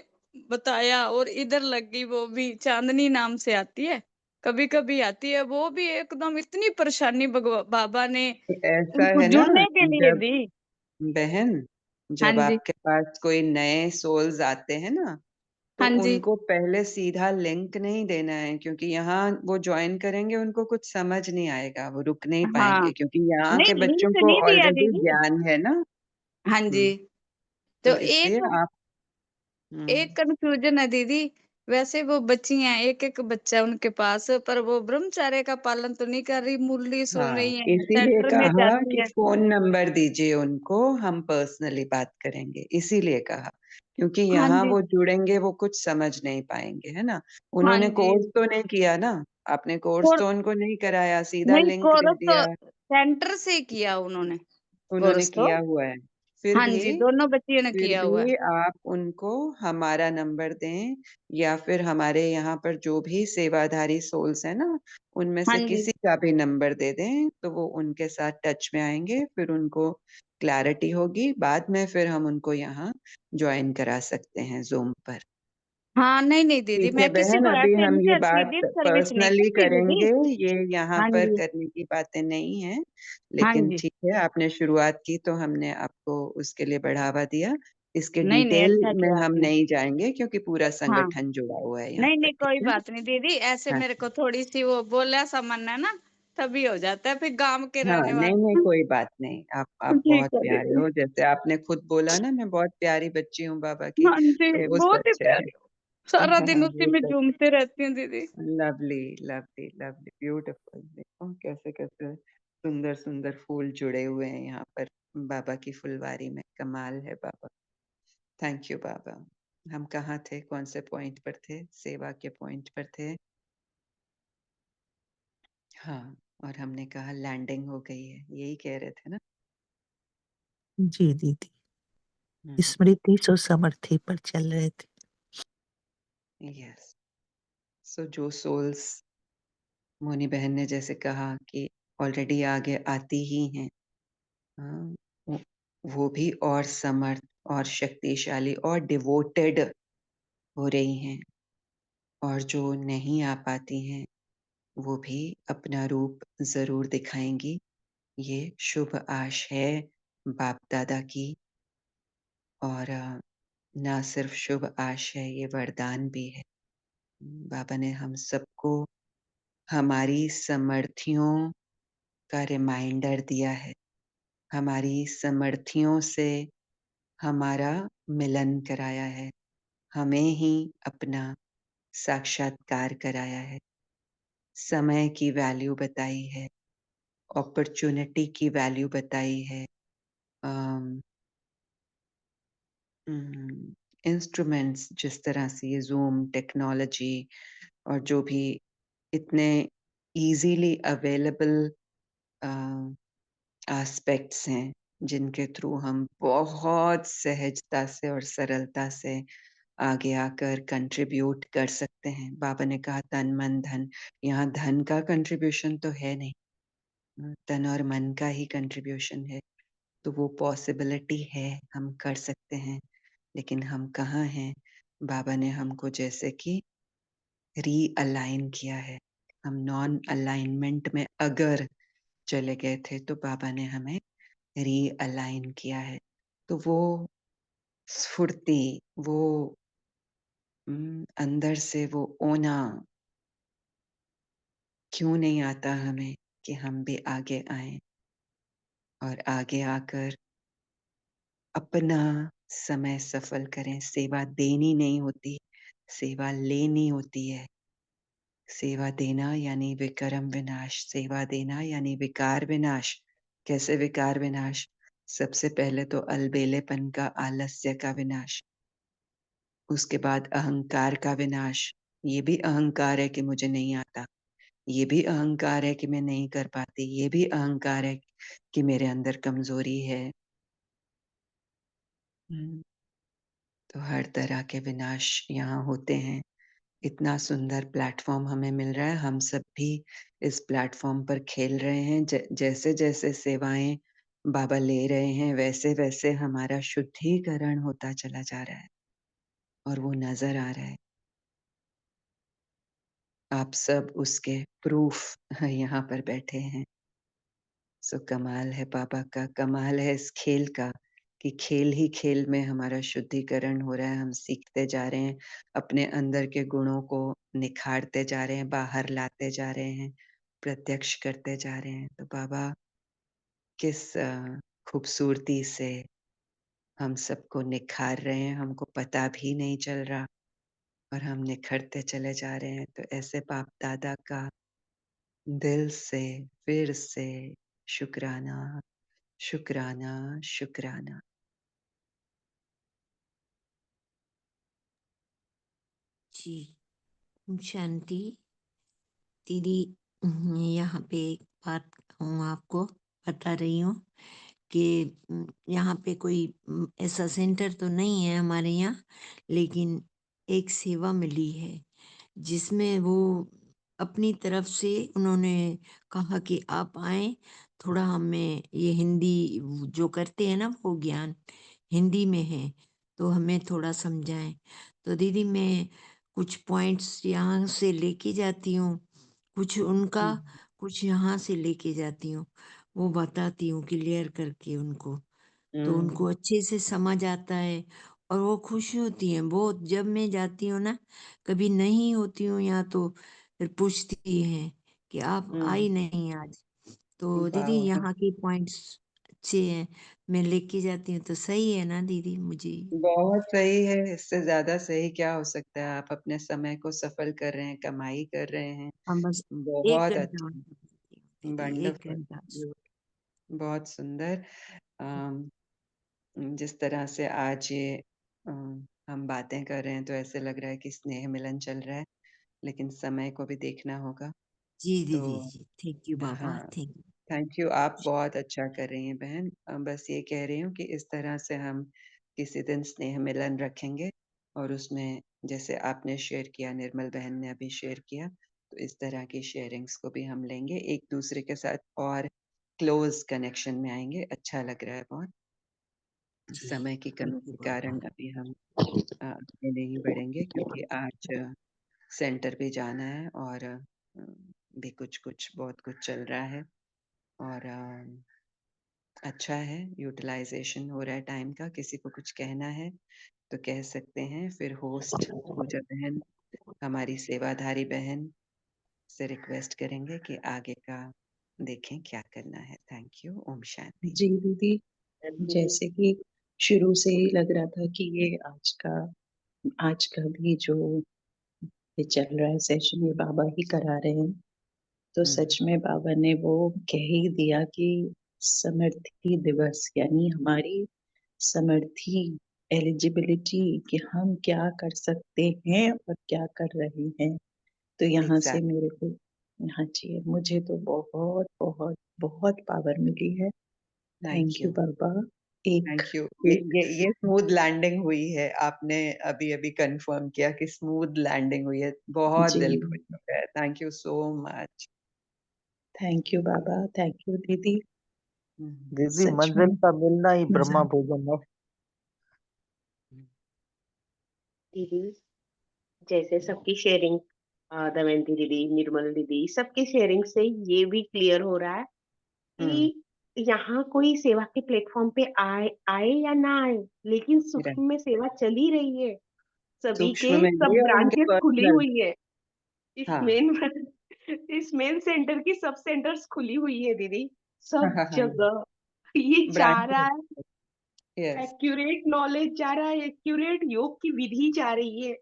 बताया और इधर लग गई। वो भी चांदनी नाम से आती है, कभी कभी आती है। वो भी एकदम इतनी परेशानी बाबा ने ऐसा उनको है ना जुड़ने के लिए जब दी। बहन, हाँ जब जी, आपके पास कोई नए सोल्स आते हैं ना, तो हाँ जी, उनको पहले सीधा लिंक नहीं देना है, क्योंकि यहाँ वो ज्वाइन करेंगे उनको कुछ समझ नहीं आएगा, वो रुक नहीं हाँ। पाएंगे, क्योंकि यहाँ नहीं, के बच्चों लिंक को नहीं दिया ऑलरेडी दीदी। ज्ञान है ना। हाँ जी, हम्म। तो तो इसलिए एक आप एक कंफ्यूजन है दीदी। वैसे वो बच्ची हैं, एक एक बच्चा उनके पास, पर वो ब्रह्मचर्य का पालन तो नहीं कर रही, मुरली सुन हाँ, रही है, इसीलिए सेंटर में कहा जाती कि है। फोन नंबर दीजिए उनको, हम पर्सनली बात करेंगे, इसीलिए कहा, क्योंकि हाँ यहाँ जी, वो जुड़ेंगे, वो कुछ समझ नहीं पाएंगे, है ना। हाँ उन्होंने जी। कोर्स तो नहीं किया ना, आपने कोर्स और तो उनको नहीं कराया, सीधा नहीं, लिंक दे कोर्स तो दिया। सेंटर से किया उन्होंने, उन्होंने कोर्स तो। किया हुआ है। फिर हाँ भी जी, दोनों बच्चियों ने फिर किया हुआ है। भी आप उनको हमारा नंबर दें, या फिर हमारे यहाँ पर जो भी सेवाधारी सोल्स है ना, उनमें हाँ से जी, किसी का भी नंबर दे दें, तो वो उनके साथ टच में आएंगे, फिर उनको क्लैरिटी होगी, बाद में फिर हम उनको यहाँ ज्वाइन करा सकते हैं जूम पर। हाँ। नहीं नहीं दीदी, ठीक है मैं किसी बहन, को अभी ऐसे हम ये बात सीधी सर्विस नहीं पर्सनली करती दीदी। करेंगे, ये यहाँ हाँ पर जी, करने की बातें नहीं है। हाँ लेकिन जी। ठीक है, आपने शुरुआत की तो हमने आपको उसके लिए बढ़ावा दिया। इसके नहीं नहीं, डिटेल अच्छा में किया हम आपने। नहीं जाएंगे, क्योंकि पूरा हाँ, संगठन जुड़ा हुआ है यहाँ नहीं पर, नहीं, ठीक कोई है। बात नहीं दीदी, ऐसे हाँ मेरे को थोड़ी सी वो बोला सा मन है ना, तभी हो जाता है, फिर गांव के हाँ, रहने नहीं नहीं, वाले। कोई बात नहीं, आप ठीक बहुत है प्यारे दीदी। हो, जैसे आपने खुद बोला ना, मैं बहुत प्यारी बच्ची हूँ बाबा की, हाँ जी, तो वो बहुत ही सच है। प्यारी हूँ। सारा दिन उसी वो में सच है। झूमते रहती हूँ दीदी। Lovely lovely lovely, beautiful. देखो कैसे कैसे सुंदर सुंदर फूल जुड़े हुए हैं यहाँ पर बाबा की फुलवारी में, कमाल है बाबा। थैंक यू बाबा। हम कहाँ थे, कौन से पॉइंट पर थे? सेवा के पॉइंट पर थे। हाँ, और हमने कहा लैंडिंग हो गई है, यही कह रहे थे ना। जी दीदी, स्मृति सुसमर्थी पर चल रहे थे। यस। सो जो सोल्स, मोनी बहन ने जैसे कहा कि ऑलरेडी आगे आती ही हैं, हाँ, वो वो भी और समर्थ और शक्तिशाली और डिवोटेड हो रही हैं, और जो नहीं आ पाती हैं वो भी अपना रूप जरूर दिखाएंगी। ये शुभ आश है बाप दादा की, और ना सिर्फ शुभ आश है, ये वरदान भी है। बाबा ने हम सबको हमारी समर्थियों का रिमाइंडर दिया है, हमारी समर्थियों से हमारा मिलन कराया है, हमें ही अपना साक्षात्कार कराया है, समय की वैल्यू बताई है, अपॉर्चुनिटी की वैल्यू बताई है, इंस्ट्रूमेंट्स जिस तरह से ये जूम टेक्नोलॉजी और जो भी इतने इजीली अवेलेबल एस्पेक्ट्स हैं, जिनके थ्रू हम बहुत सहजता से और सरलता से आगे आकर कंट्रीब्यूट कर सकते हैं। बाबा ने कहा तन मन धन, यहाँ धन का कंट्रीब्यूशन तो है नहीं, तन और मन का ही कंट्रीब्यूशन है। तो वो पॉसिबिलिटी है, हम कर सकते हैं, लेकिन हम कहाँ हैं? बाबा ने हमको जैसे कि रीअलाइन किया है। हम नॉन अलाइनमेंट में अगर चले गए थे तो बाबा ने हमें रीअलाइन किया है। तो वो स्फूर्ति, वो अंदर से वो ओना क्यों नहीं आता हमें कि हम भी आगे आए और आगे आकर अपना समय सफल करें। सेवा देनी नहीं होती, सेवा लेनी होती है। सेवा देना यानी विकर्म विनाश, सेवा देना यानी विकार विनाश। कैसे विकार विनाश? सबसे पहले तो अलबेलेपन का, आलस्य का विनाश, उसके बाद अहंकार का विनाश। ये भी अहंकार है कि मुझे नहीं आता, ये भी अहंकार है कि मैं नहीं कर पाती, ये भी अहंकार है कि मेरे अंदर कमजोरी है। तो हर तरह के विनाश यहाँ होते हैं। इतना सुंदर प्लेटफॉर्म हमें मिल रहा है, हम सब भी इस प्लेटफॉर्म पर खेल रहे हैं। जैसे जैसे सेवाएं बाबा ले रहे हैं, वैसे वैसे हमारा शुद्धिकरण होता चला जा रहा है और वो नजर आ रहा है। आप सब उसके प्रूफ यहाँ पर बैठे हैं। सो कमाल है बाबा का, कमाल है इस खेल का कि खेल ही खेल में हमारा शुद्धिकरण हो रहा है। हम सीखते जा रहे हैं, अपने अंदर के गुणों को निखारते जा रहे हैं, बाहर लाते जा रहे हैं, प्रत्यक्ष करते जा रहे हैं। तो बाबा किस खूबसूरती से हम सबको निखार रहे हैं, हमको पता भी नहीं चल रहा और हम निखरते चले जा रहे हैं। तो ऐसे बाप दादा का दिल से फिर से शुक्राना, शुक्राना, शुक्राना। जी, ओम शांति। दीदी, यहाँ पे एक बात हूँ आपको बता रही हूँ कि यहाँ पे कोई ऐसा सेंटर तो नहीं है हमारे यहाँ, लेकिन एक सेवा मिली है जिसमें वो अपनी तरफ से उन्होंने कहा कि आप आए, थोड़ा हमें ये हिंदी जो करते हैं ना वो ज्ञान हिंदी में है, तो हमें थोड़ा समझाएं। तो दीदी मैं कुछ पॉइंट्स यहाँ से लेके जाती हूँ, कुछ उनका, कुछ यहाँ से लेके जाती हूँ, वो बताती हूँ क्लियर करके उनको, तो उनको अच्छे से समझ आता है और वो खुश होती हैं बहुत। जब मैं जाती हूँ ना, कभी नहीं होती हूँ यहाँ, तो फिर पूछती हैं कि आप आई नहीं आज। तो दीदी वाह, यहाँ की पॉइंट्स अच्छे हैं, मैं लेके जाती हूँ, तो सही है ना दीदी? मुझे बहुत सही है। इससे ज्यादा सही क्या हो सकता है? आप अपने समय को सफल कर रहे हैं, कमाई कर रहे हैं। हम बस 1 बहुत घंटा अच्छा, उनको देती हूँ दीदी, 1 वंडरफुल, घंटा। बहुत सुंदर। अम, जिस तरह से आज ये हम बातें कर रहे हैं तो ऐसे लग रहा है कि स्नेह मिलन चल रहा है, लेकिन समय को भी देखना होगा। जी तो दीदी जी, थैंक यू बाबा, हाँ, थैंक यू। Thank you. आप बहुत अच्छा कर रही हैं बहन। बस ये कह रही हूँ कि इस तरह से हम किसी दिन स्नेह मिलन रखेंगे और उसमें जैसे आपने शेयर किया, निर्मल बहन ने अभी शेयर किया, तो इस तरह की शेयरिंग्स को भी हम लेंगे, एक दूसरे के साथ और क्लोज कनेक्शन में आएंगे। अच्छा लग रहा है बहुत। जी, समय की थैंक कमी यू के बाबा। कारण अभी हम आगे नहीं बढ़ेंगे क्योंकि आज सेंटर भी जाना है और भी कुछ कुछ बहुत कुछ चल रहा है और अच्छा है, यूटिलाइजेशन हो रहा है टाइम का। किसी को कुछ कहना है तो कह सकते हैं। फिर होस्ट पूजा बहन, हमारी सेवाधारी बहन से रिक्वेस्ट करेंगे कि आगे का देखें क्या करना है। Thank you. ओम शांति। जी दीदी, जैसे कि शुरू से ही लग रहा था कि ये आज का भी जो ये चल रहा है सेशन, ये बाबा ही करा रहे हैं। तो सच में बाबा ने वो कह ही दिया कि समर्थी दिवस, यानी हमारी समर्थी एलिजिबिलिटी, कि हम क्या कर सकते हैं और क्या कर रहे हैं। तो यहाँ से एग्जैक्ट। मेरे को, हाँ जी, मुझे तो बहुत बहुत बहुत पावर मिली है। थैंक थैंक यू यू, बाबा। एक थैंक यू। एक ये स्मूथ लैंडिंग हुई है। आपने अभी अभी कंफर्म किया कि स्मूथ लैंडिंग हुई है। बहुत जी, दिल खुश हो गया। Thank you so much. Thank you बाबा, थैंक यू दीदी। दीदी सच मंजिल में का मिलना ही मजा। ब्रह्मा भोजन है। दीदी, जैसे सबकी शेयरिंग, दमयंती दीदी, निर्मल दीदी, सबकी शेयरिंग से ये भी क्लियर हो रहा है कि यहाँ कोई सेवा के प्लेटफॉर्म पे आए आए या ना आए, लेकिन सूक्ष्म में सेवा चल ही रही है। सभी के सूक्ष्म में भी सब और उनके ब्रांचेस खुली पर्सनल। हुई है। इस हाँ मेन इस मेन सेंटर की सब सेंटर्स खुली हुई है दीदी, हाँ सब हाँ हाँ जगह। ये जा रहा ब्रांचेस। है, यस एक्यूरेट नॉलेज जा रहा है, एक्यूरेट योग की विधि जा रही है।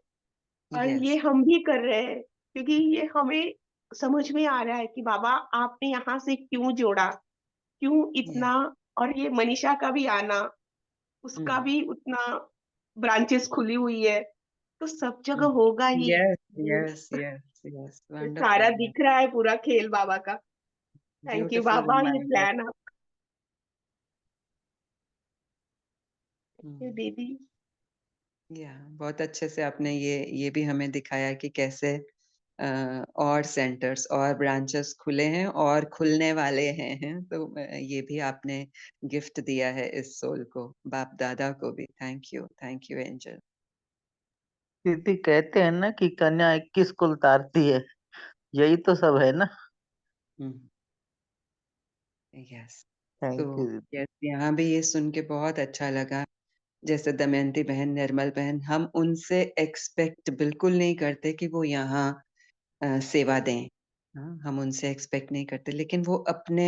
और ये यस हम भी कर रहे हैं, क्योंकि ये हमें समझ में आ रहा है कि बाबा आपने यहाँ से क्यों जोड़ा, क्यों यस इतना। और ये मनीषा का भी आना, उसका भी उतना ब्रांचेस खुली हुई है, तो सब जगह होगा ही। यस ये यस यस यस सारा वंडरफुल दिख रहा है, पूरा खेल बाबा का। थैंक यू ब्यूटीफुल बाबा, ये रिमाइंडर। प्लान आप दीदी। या बहुत अच्छे से आपने ये भी हमें दिखाया कि कैसे और सेंटर्स और ब्रांचेस खुले हैं और खुलने वाले हैं तो ये भी आपने गिफ्ट दिया है इस सोल को, बाप दादा को भी। Thank you angel. दीदी कहते हैं ना कि कन्या 21 को उतारती है, यही तो सब है ना। यस तो थैंक यू दीदी। यस यहाँ भी ये सुन के बहुत अच्छा लगा। जैसे दमयंती बहन, निर्मल बहन, हम उनसे एक्सपेक्ट बिल्कुल नहीं करते कि वो यहाँ सेवा दें। हाँ, हम उनसे एक्सपेक्ट नहीं करते, लेकिन वो अपने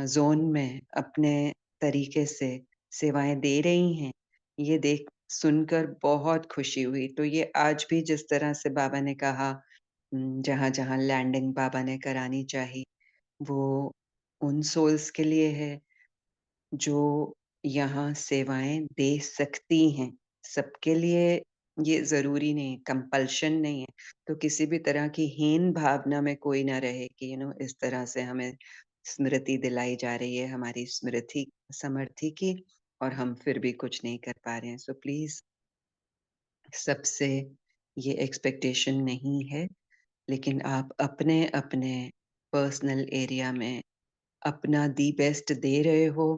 जोन में अपने तरीके से सेवाएं दे रही हैं। ये देख सुनकर बहुत खुशी हुई। तो ये आज भी जिस तरह से बाबा ने कहा, जहाँ जहाँ लैंडिंग बाबा ने करानी चाहिए, वो उन सोल्स के लिए है जो यहाँ सेवाएं दे सकती हैं। सबके लिए ये ज़रूरी नहीं, कंपल्शन नहीं है। तो किसी भी तरह की हीन भावना में कोई ना रहे कि इस तरह से हमें स्मृति दिलाई जा रही है हमारी स्मृति समर्थी की, और हम फिर भी कुछ नहीं कर पा रहे हैं। सो प्लीज़ सबसे ये एक्सपेक्टेशन नहीं है, लेकिन आप अपने-अपने पर्सनल एरिया में अपना दी बेस्ट दे रहे हो,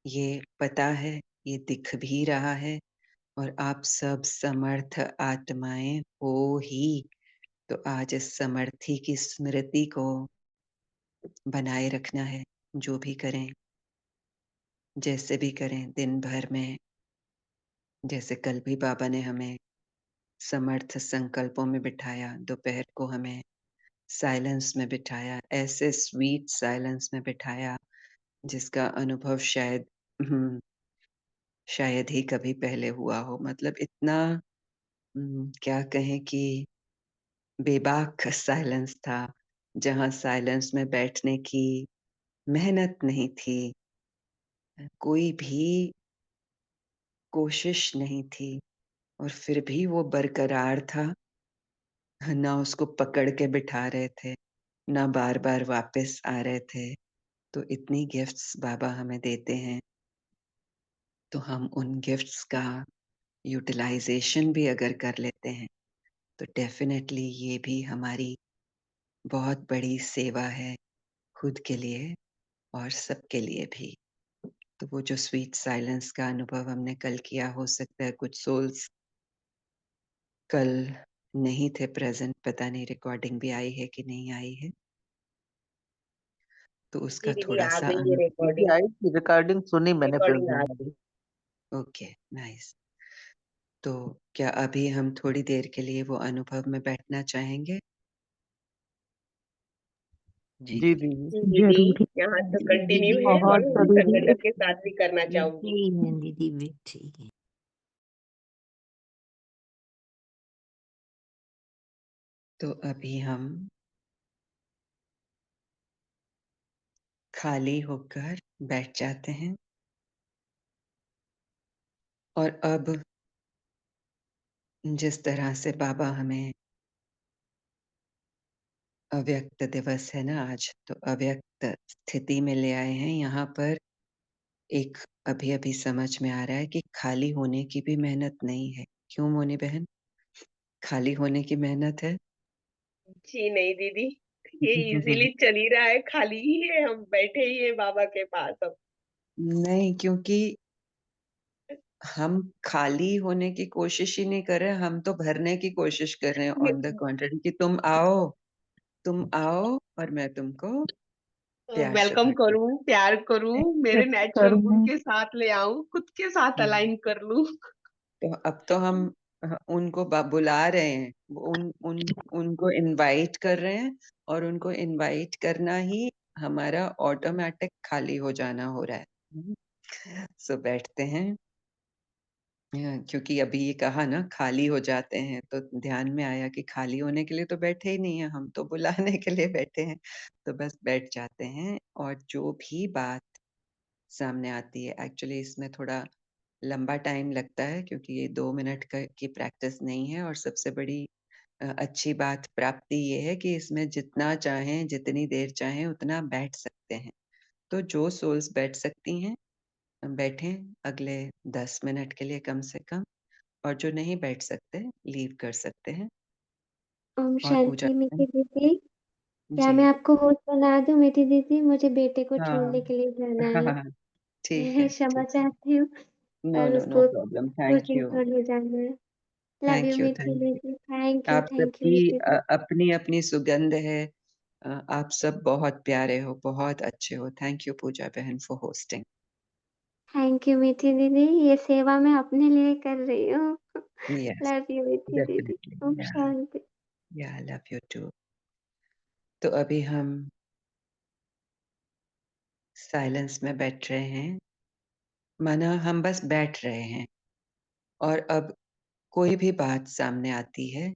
ये पता है, ये दिख भी रहा है, और आप सब समर्थ आत्माएं हो ही। तो आज इस समर्थी की स्मृति को बनाए रखना है। जो भी करें, जैसे भी करें, दिन भर में, जैसे कल भी बाबा ने हमें समर्थ संकल्पों में बिठाया, दोपहर को हमें साइलेंस में बिठाया, ऐसे स्वीट साइलेंस में बिठाया जिसका अनुभव शायद ही कभी पहले हुआ हो। मतलब इतना क्या कहें कि बेबाक साइलेंस था, जहाँ साइलेंस में बैठने की मेहनत नहीं थी, कोई भी कोशिश नहीं थी, और फिर भी वो बरकरार था। ना उसको पकड़ के बिठा रहे थे, ना बार-बार वापस आ रहे थे। तो इतनी गिफ्ट्स बाबा हमें देते हैं, तो हम उन गिफ्ट्स का यूटिलाइज़ेशन भी अगर कर लेते हैं, तो डेफ़िनेटली ये भी हमारी बहुत बड़ी सेवा है, खुद के लिए और सबके लिए भी। तो वो जो स्वीट साइलेंस का अनुभव हमने कल किया, हो सकता है कुछ सोल्स कल नहीं थे प्रेज़ेंट, पता नहीं रिकॉर्डिंग भी आई है कि नहीं आई है। तो जी उसका दीदी, आ थोड़ा-सा गई है दीदी रिकॉर्डिंग। आई थी, रिकॉर्डिंग सुनी मैंने रिकॉर्डिंग आ प्रेजेंट। गई। Okay, nice. तो क्या अभी हम थोड़ी देर के लिए वो अनुभव में बैठना चाहेंगे? जी जी दीदी। दीदी। जी दीदी, जरूरी यहाँ तो दीदी कंटिन्यू है, और बहुत मैं जरूरी है। संगठन के साथ भी करना चाहूंगी। बैठे ही हैं दीदी, बैठे ही हैं। तो अभी हम खाली होकर बैठ जाते हैं, और अब जिस तरह से बाबा हमें अव्यक्त दिवस है ना आज, तो अव्यक्त स्थिति में ले आए हैं। यहाँ पर एक अभी-अभी समझ में आ रहा है कि खाली होने की भी मेहनत नहीं है। क्यों मोनी बहन? खाली होने की मेहनत है? जी नहीं दीदी, ये इजीली चल ही रहा है, खाली ही है, हम बैठे ही है बाबा के पास अब। नहीं, क्योंकि हम खाली होने की कोशिश ही नहीं कर रहे, हम तो भरने की कोशिश कर रहे हैं ऑन द कॉन्ट्ररी कि तुम आओ और मैं तुमको प्यार से वेलकम भर दूँ। करूं, प्यार करूं, मेरे नेचुरल गुण के साथ ले आऊं, खुद के साथ हुँ। अलाइन कर लूं। तो अब तो हम उनको बुला रहे हैं, उनको इनवाइट कर रहे हैं और उनको इनवाइट करना ही हमारा ऑटोमेटिक खाली हो जाना हो रहा है। सो बैठते हैं। क्योंकि अभी ये कहा ना खाली हो जाते हैं, तो ध्यान में आया कि खाली होने के लिए तो बैठे ही नहीं है, हम तो बुलाने के लिए बैठे हैं। तो बस बैठ जाते हैं और जो भी बात सामने आती है, एक्चुअली इसमें थोड़ा लंबा टाइम लगता है क्योंकि ये 2 मिनट की प्रैक्टिस नहीं है और सबसे बड़ी अच्छी बात प्राप्ति ये है कि इसमें जितना चाहें, जितनी देर चाहें उतना बैठ सकते हैं। तो जो सोल्स बैठ सकती हैं, बैठें अगले 10 मिनट के लिए कम से कम, और जो नहीं बैठ सकते लीव कर सकते हैं। ओम और पूजा शांति करें। मीठी दीदी। क्या मैं जी। आपको होस्ट बना दूं मीठी दीदी? मुझे बेटे को हाँ। छोड़ने के लिए जाना हाँ, है। हाँ, ठीक है, मैं क्षमा ठीक है। चाहती हूँ नो, और नो, नो उसको प्रॉब्लम। Thank coaching you. छोड़ने जाना है। लव यू मीठी थैंक यू। दीदी। आप थैंक यू सबकी मीठी दीदी। अपनी-अपनी सुगंध है। आप सब बहुत प्यारे हो, बहुत अच्छे हो। थैंक यू पूजा बहन फॉर होस्टिंग। थैंक यू मीठी दीदी। ये सेवा मैं अपने लिए कर रही हूँ। यस, लव यू मीठी दीदी। ओम डेफिनिटली। या शांति। या लव यू टू। तो अभी हम साइलेंस में बैठ रहे हैं, माना हम बस बैठ रहे हैं और अब कोई भी बात सामने आती है,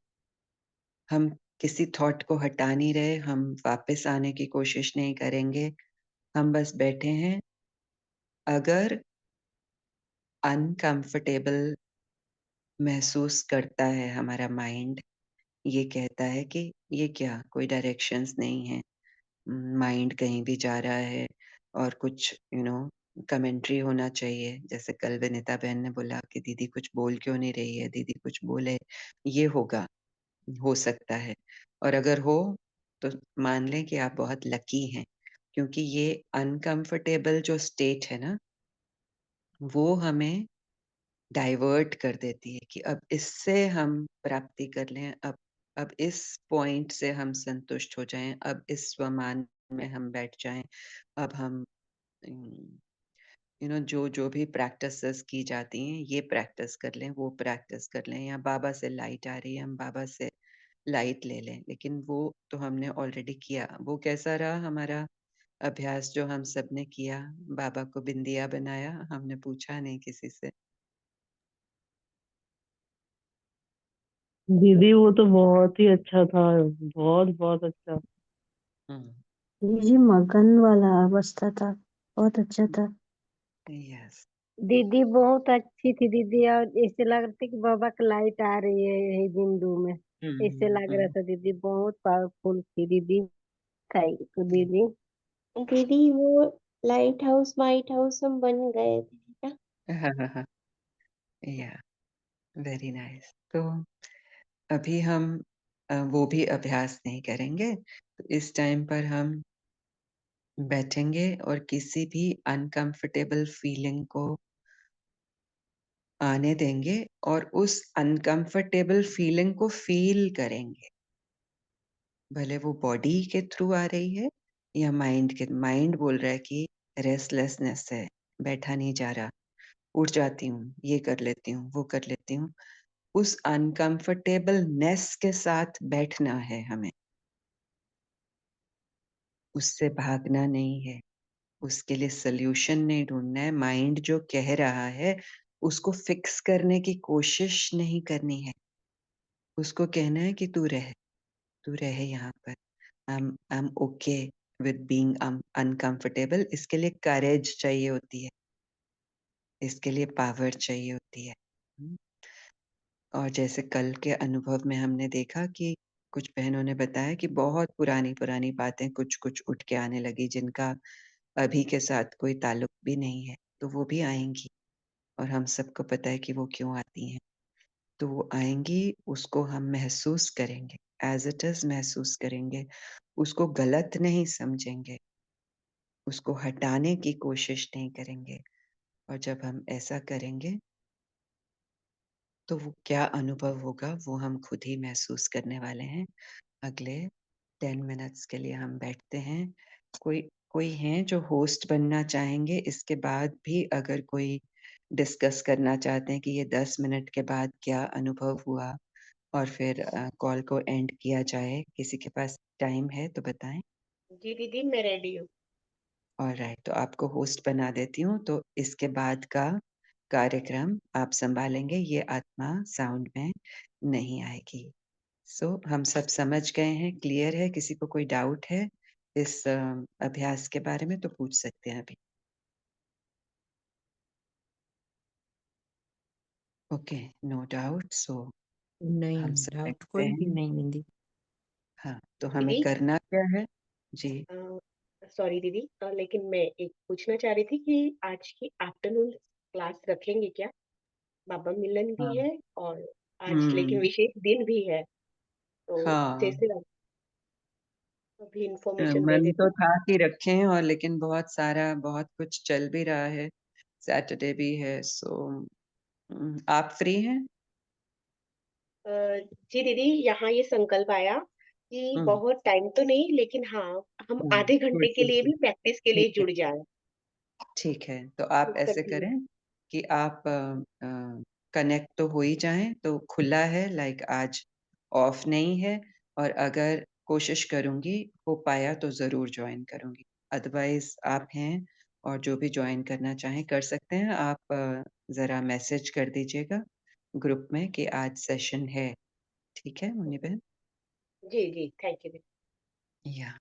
हम किसी थॉट को हटा नहीं रहे, हम वापस आने की कोशिश नहीं करेंगे, हम बस बैठे हैं। अगर अनकंफर्टेबल महसूस करता है हमारा माइंड, ये कहता है कि ये क्या, कोई डायरेक्शंस नहीं है, माइंड कहीं भी जा रहा है और कुछ कमेंट्री होना चाहिए। जैसे कल विनीता बहन ने बोला कि दीदी कुछ बोल क्यों नहीं रही है, दीदी कुछ बोले, ये होगा, हो सकता है। और अगर हो तो मान लें कि आप बहुत लकी हैं, क्योंकि ये अनकंफर्टेबल जो स्टेट है ना, वो हमें डाइवर्ट कर देती है कि अब इससे हम प्राप्ति कर लें, अब इस पॉइंट से हम संतुष्ट हो जाएं, अब इस स्वमान में हम बैठ जाएं, अब हम जो जो भी प्रैक्टिसेस की जाती हैं ये प्रैक्टिस कर लें, वो प्रैक्टिस कर लें, या बाबा से लाइट आ रही है हम बाबा से लाइट ले लें। लेकिन वो तो हमने ऑलरेडी किया। वो कैसा रहा हमारा अभ्यास जो हम सबने किया? बाबा को बिंदिया बनाया, हमने पूछा नहीं किसी से। दीदी वो तो बहुत ही अच्छा था, बहुत बहुत अच्छा। जी मगन वाला अवस्था था, बहुत अच्छा था। यस। दीदी बहुत अच्छी थी दीदी, और ऐसे लग रहा था कि बाबा की लाइट आ रही है यही बिंदु में, ऐसे लग रहा था दीदी। बहुत पावरफुल थी दीदी। थैंक यू दीदी। दीदी वो लाइट हाउस वाइट हाउस हम बन गए थे ना। हाँ, हाँ, हाँ। या वेरी नाइस। तो अभी हम वो भी अभ्यास नहीं करेंगे। तो इस टाइम पर हम बैठेंगे और किसी भी अनकंफर्टेबल फीलिंग को आने देंगे और उस अनकंफर्टेबल फीलिंग को फील करेंगे। भले वो बॉडी के थ्रू आ रही है या माइंड बोल रहा है कि रेस्टलेसनेस है, बैठा नहीं जा रहा, उठ जाती हूँ, ये कर लेती हूँ, वो कर लेती हूँ। उस अनकंफर्टेबलनेस के साथ बैठना है हमें, उससे भागना नहीं है, उसके लिए सॉल्यूशन नहीं ढूंढना है। माइंड जो कह रहा है उसको फिक्स करने की कोशिश नहीं करनी है। उसको कहना है कि तू रहे यहाँ पर। I am okay with being uncomfortable. इसके लिए करेज चाहिए होती है, इसके लिए पावर चाहिए होती है। और जैसे कल के अनुभव में हमने देखा कि कुछ बहनों ने बताया कि बहुत पुरानी पुरानी बातें कुछ कुछ उठ के आने लगी, जिनका अभी के साथ कोई ताल्लुक भी नहीं है, तो वो भी आएंगी और हम सबको पता है कि वो क्यों आती हैं। तो वो आएंगी, उसको हम महसूस करेंगे, एज इट इज महसूस करेंगे, उसको गलत नहीं समझेंगे, उसको हटाने की कोशिश नहीं करेंगे। और जब हम ऐसा करेंगे तो वो क्या अनुभव होगा वो हम खुद ही महसूस करने वाले हैं। अगले 10 मिनट्स के लिए हम बैठते हैं। कोई कोई हैं जो होस्ट बनना चाहेंगे? इसके बाद भी अगर कोई डिस्कस करना चाहते हैं कि ये 10 मिनट के बाद क्या अनुभव हुआ और फिर कॉल को एंड किया जाए, किसी के पास टाइम है तो बताएँ? जी दीदी, मैं रेडी हूँ। ऑलराइट, तो आपको होस्ट बना देती हूँ, तो इसके बाद का कार्यक्रम आप सँभालेंगे, ये आत्मा साउंड में नहीं आएगी। हम सब समझ गए हैं, क्लियर है? किसी को कोई डाउट है इस अभ्यास के बारे में तो पूछ सकते हैं अभी। ओके, नो डाउट, नहीं हम सब डाउट बैठते कोई भी हैं। नहीं दीदी। हाँ, तो हमें दीदी, करना क्या है? जी। सॉरी दीदी, लेकिन मैं एक पूछना चाह रही थी कि आज की आफ्टरनून क्लास रखेंगे क्या? बाबा मिलन भी हाँ। है और आज लेकिन हुँ। विशेष दिन भी है, तो हाँ। जैसे आप अभी इंफॉर्मेशन दे मन देते। तो था कि रखें और लेकिन बहुत कुछ चल भी रहा है, सैटरडे भी है आप फ्री हैं? जी दीदी, यहाँ ये संकल्प आया कि हुँ। बहुत टाइम तो नहीं, लेकिन हाँ, हम हुँ, आधे घंटे के लिए थोड़ी-सी भी प्रैक्टिस के लिए ठीक है। जुड़ जाएँ। ठीक है, तो आप ऐसे कंटिन्यू। करें कि आप कनेक्ट तो हो ही जाएँ, तो खुला है लाइक आज ऑफ नहीं है और अगर कोशिश करूँगी, हो पाया तो ज़रूर जॉइन करूँगी। अदरवाइज़ आप हैं और जो भी जॉइन करना चाहें कर सकते हैं। आप ज़रा मैसेज कर दीजिएगा ग्रुप में कि आज सेशन है, ठीक है मुन्नी बहन? जी, जी, थैंक यू दीदी। या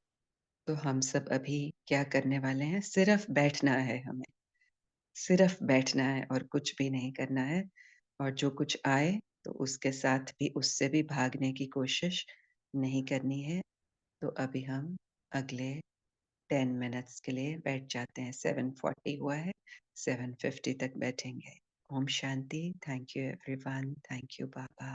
तो हम सब अभी क्या करने वाले हैं, सिर्फ़ बैठना है हमें। सिर्फ बैठना है और कुछ भी नहीं करना है और जो कुछ आए तो उसके साथ भी उससे भी भागने की कोशिश नहीं करनी है। तो अभी हम अगले 10 मिनट्स के लिए बैठ जाते हैं। 7:40 हुआ है, 7:50 तक बैठेंगे। ओम शांति। Thank you everyone. Thank you बाबा।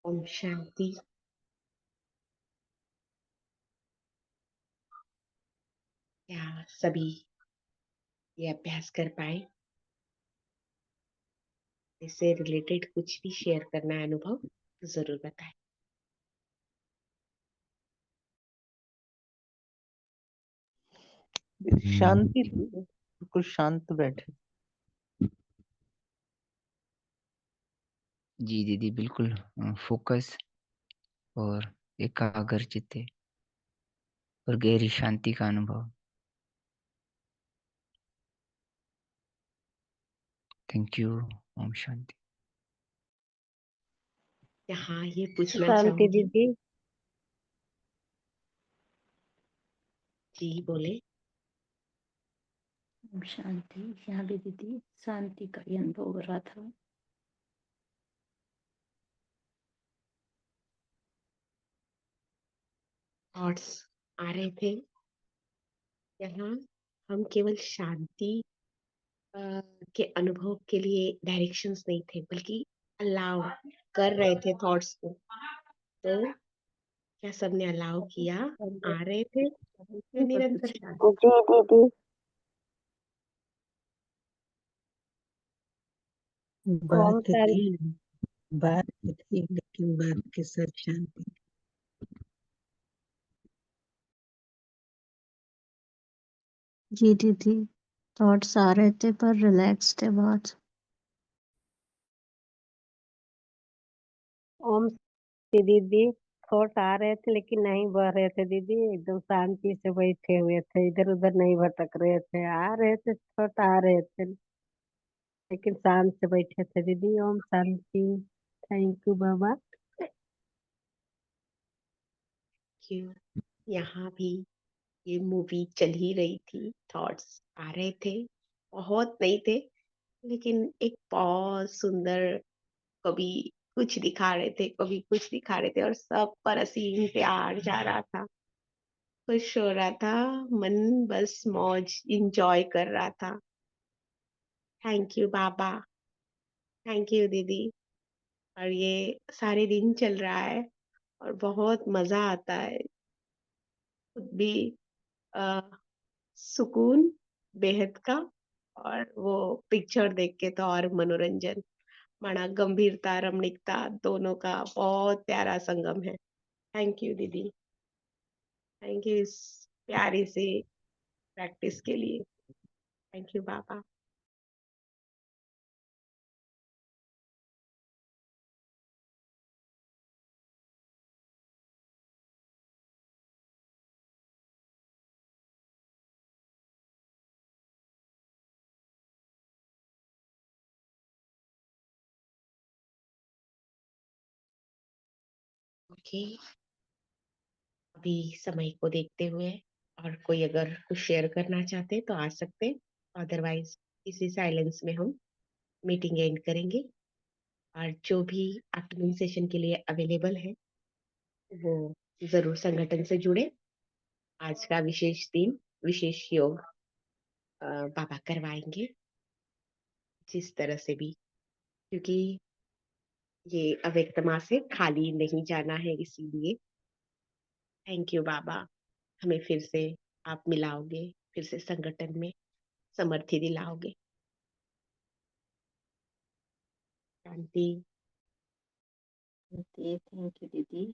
ओम शांति। क्या सभी ये अभ्यास कर पाए? इससे रिलेटेड कुछ भी शेयर करना है अनुभव तो जरूर बताएं। शांति थी, बिल्कुल शांत बैठे। जी दीदी, बिल्कुल फोकस और एकाग्रचित्त थे और गहरी शांति का अनुभव। Thank you. ओम शांति। यहाँ ये पूछना शांति चाहूंगी। दीदी। जी बोले। ओम शांति। यहाँ भी दीदी शांति का ही अनुभव हो रहा था। थॉट्स आ रहे थे। यहाँ हम केवल शांति के अनुभव के लिए डायरेक्शंस नहीं थे, बल्कि अलाउ कर रहे थे थॉट्स को। तो क्या सबने अलाउ किया? आ रहे थे या पर निरंतर कुछ शांति? जी दीदी। बात ओम तो शांति। थी, बात तो थी, लेकिन बात के साथ शांति। जी दीदी, थॉट्स आ रहे थे पर रिलैक्स थे बहुत। ओम शांति दीदी। थॉट आ रहे थे लेकिन नहीं बह रहे थे दीदी, एकदम शांति से बैठे हुए थे, इधर उधर नहीं भटक रहे थे। आ रहे थे थॉट, आ रहे थे लेकिन शांत से बैठे थे दीदी। ओम शांति। थैंक यू बाबा। क्यों? यहाँ भी ये मूवी चल ही रही थी, थॉट्स आ रहे थे, बहुत नहीं थे, लेकिन एक बहुत सुंदर, कभी कुछ दिखा रहे थे, कभी कुछ दिखा रहे थे, और सब पर असीम प्यार जा रहा था, खुश हो रहा था, मन बस मौज इंजॉय कर रहा था। थैंक यू बाबा, थैंक यू दीदी। और ये सारे दिन चल रहा है और बहुत मजा आता है, खुद भी अ, सुकून बेहद का, और वो पिक्चर देख के तो और मनोरंजन, माना गंभीरता रमणीकता दोनों का बहुत प्यारा संगम है। थैंक यू दीदी, थैंक यू इस प्यारी से प्रैक्टिस के लिए। Thank you Baba. ओके, अभी समय को देखते हुए और कोई अगर कुछ शेयर करना चाहते तो आ सकते, अदरवाइज इसी साइलेंस में हम मीटिंग एंड करेंगे। और जो भी आफ्टरनून सेशन के लिए अवेलेबल है वो जरूर संगठन से जुड़े। आज का विशेष दिन, विशेष योग बाबा करवाएंगे जिस तरह से भी, क्योंकि ये अव्यक्त माह से खाली नहीं जाना है, इसीलिए थैंक यू बाबा। हमें फिर से आप मिलाओगे, फिर से संगठन में समर्थी दिलाओगे। शांति। थैंक यू दीदी।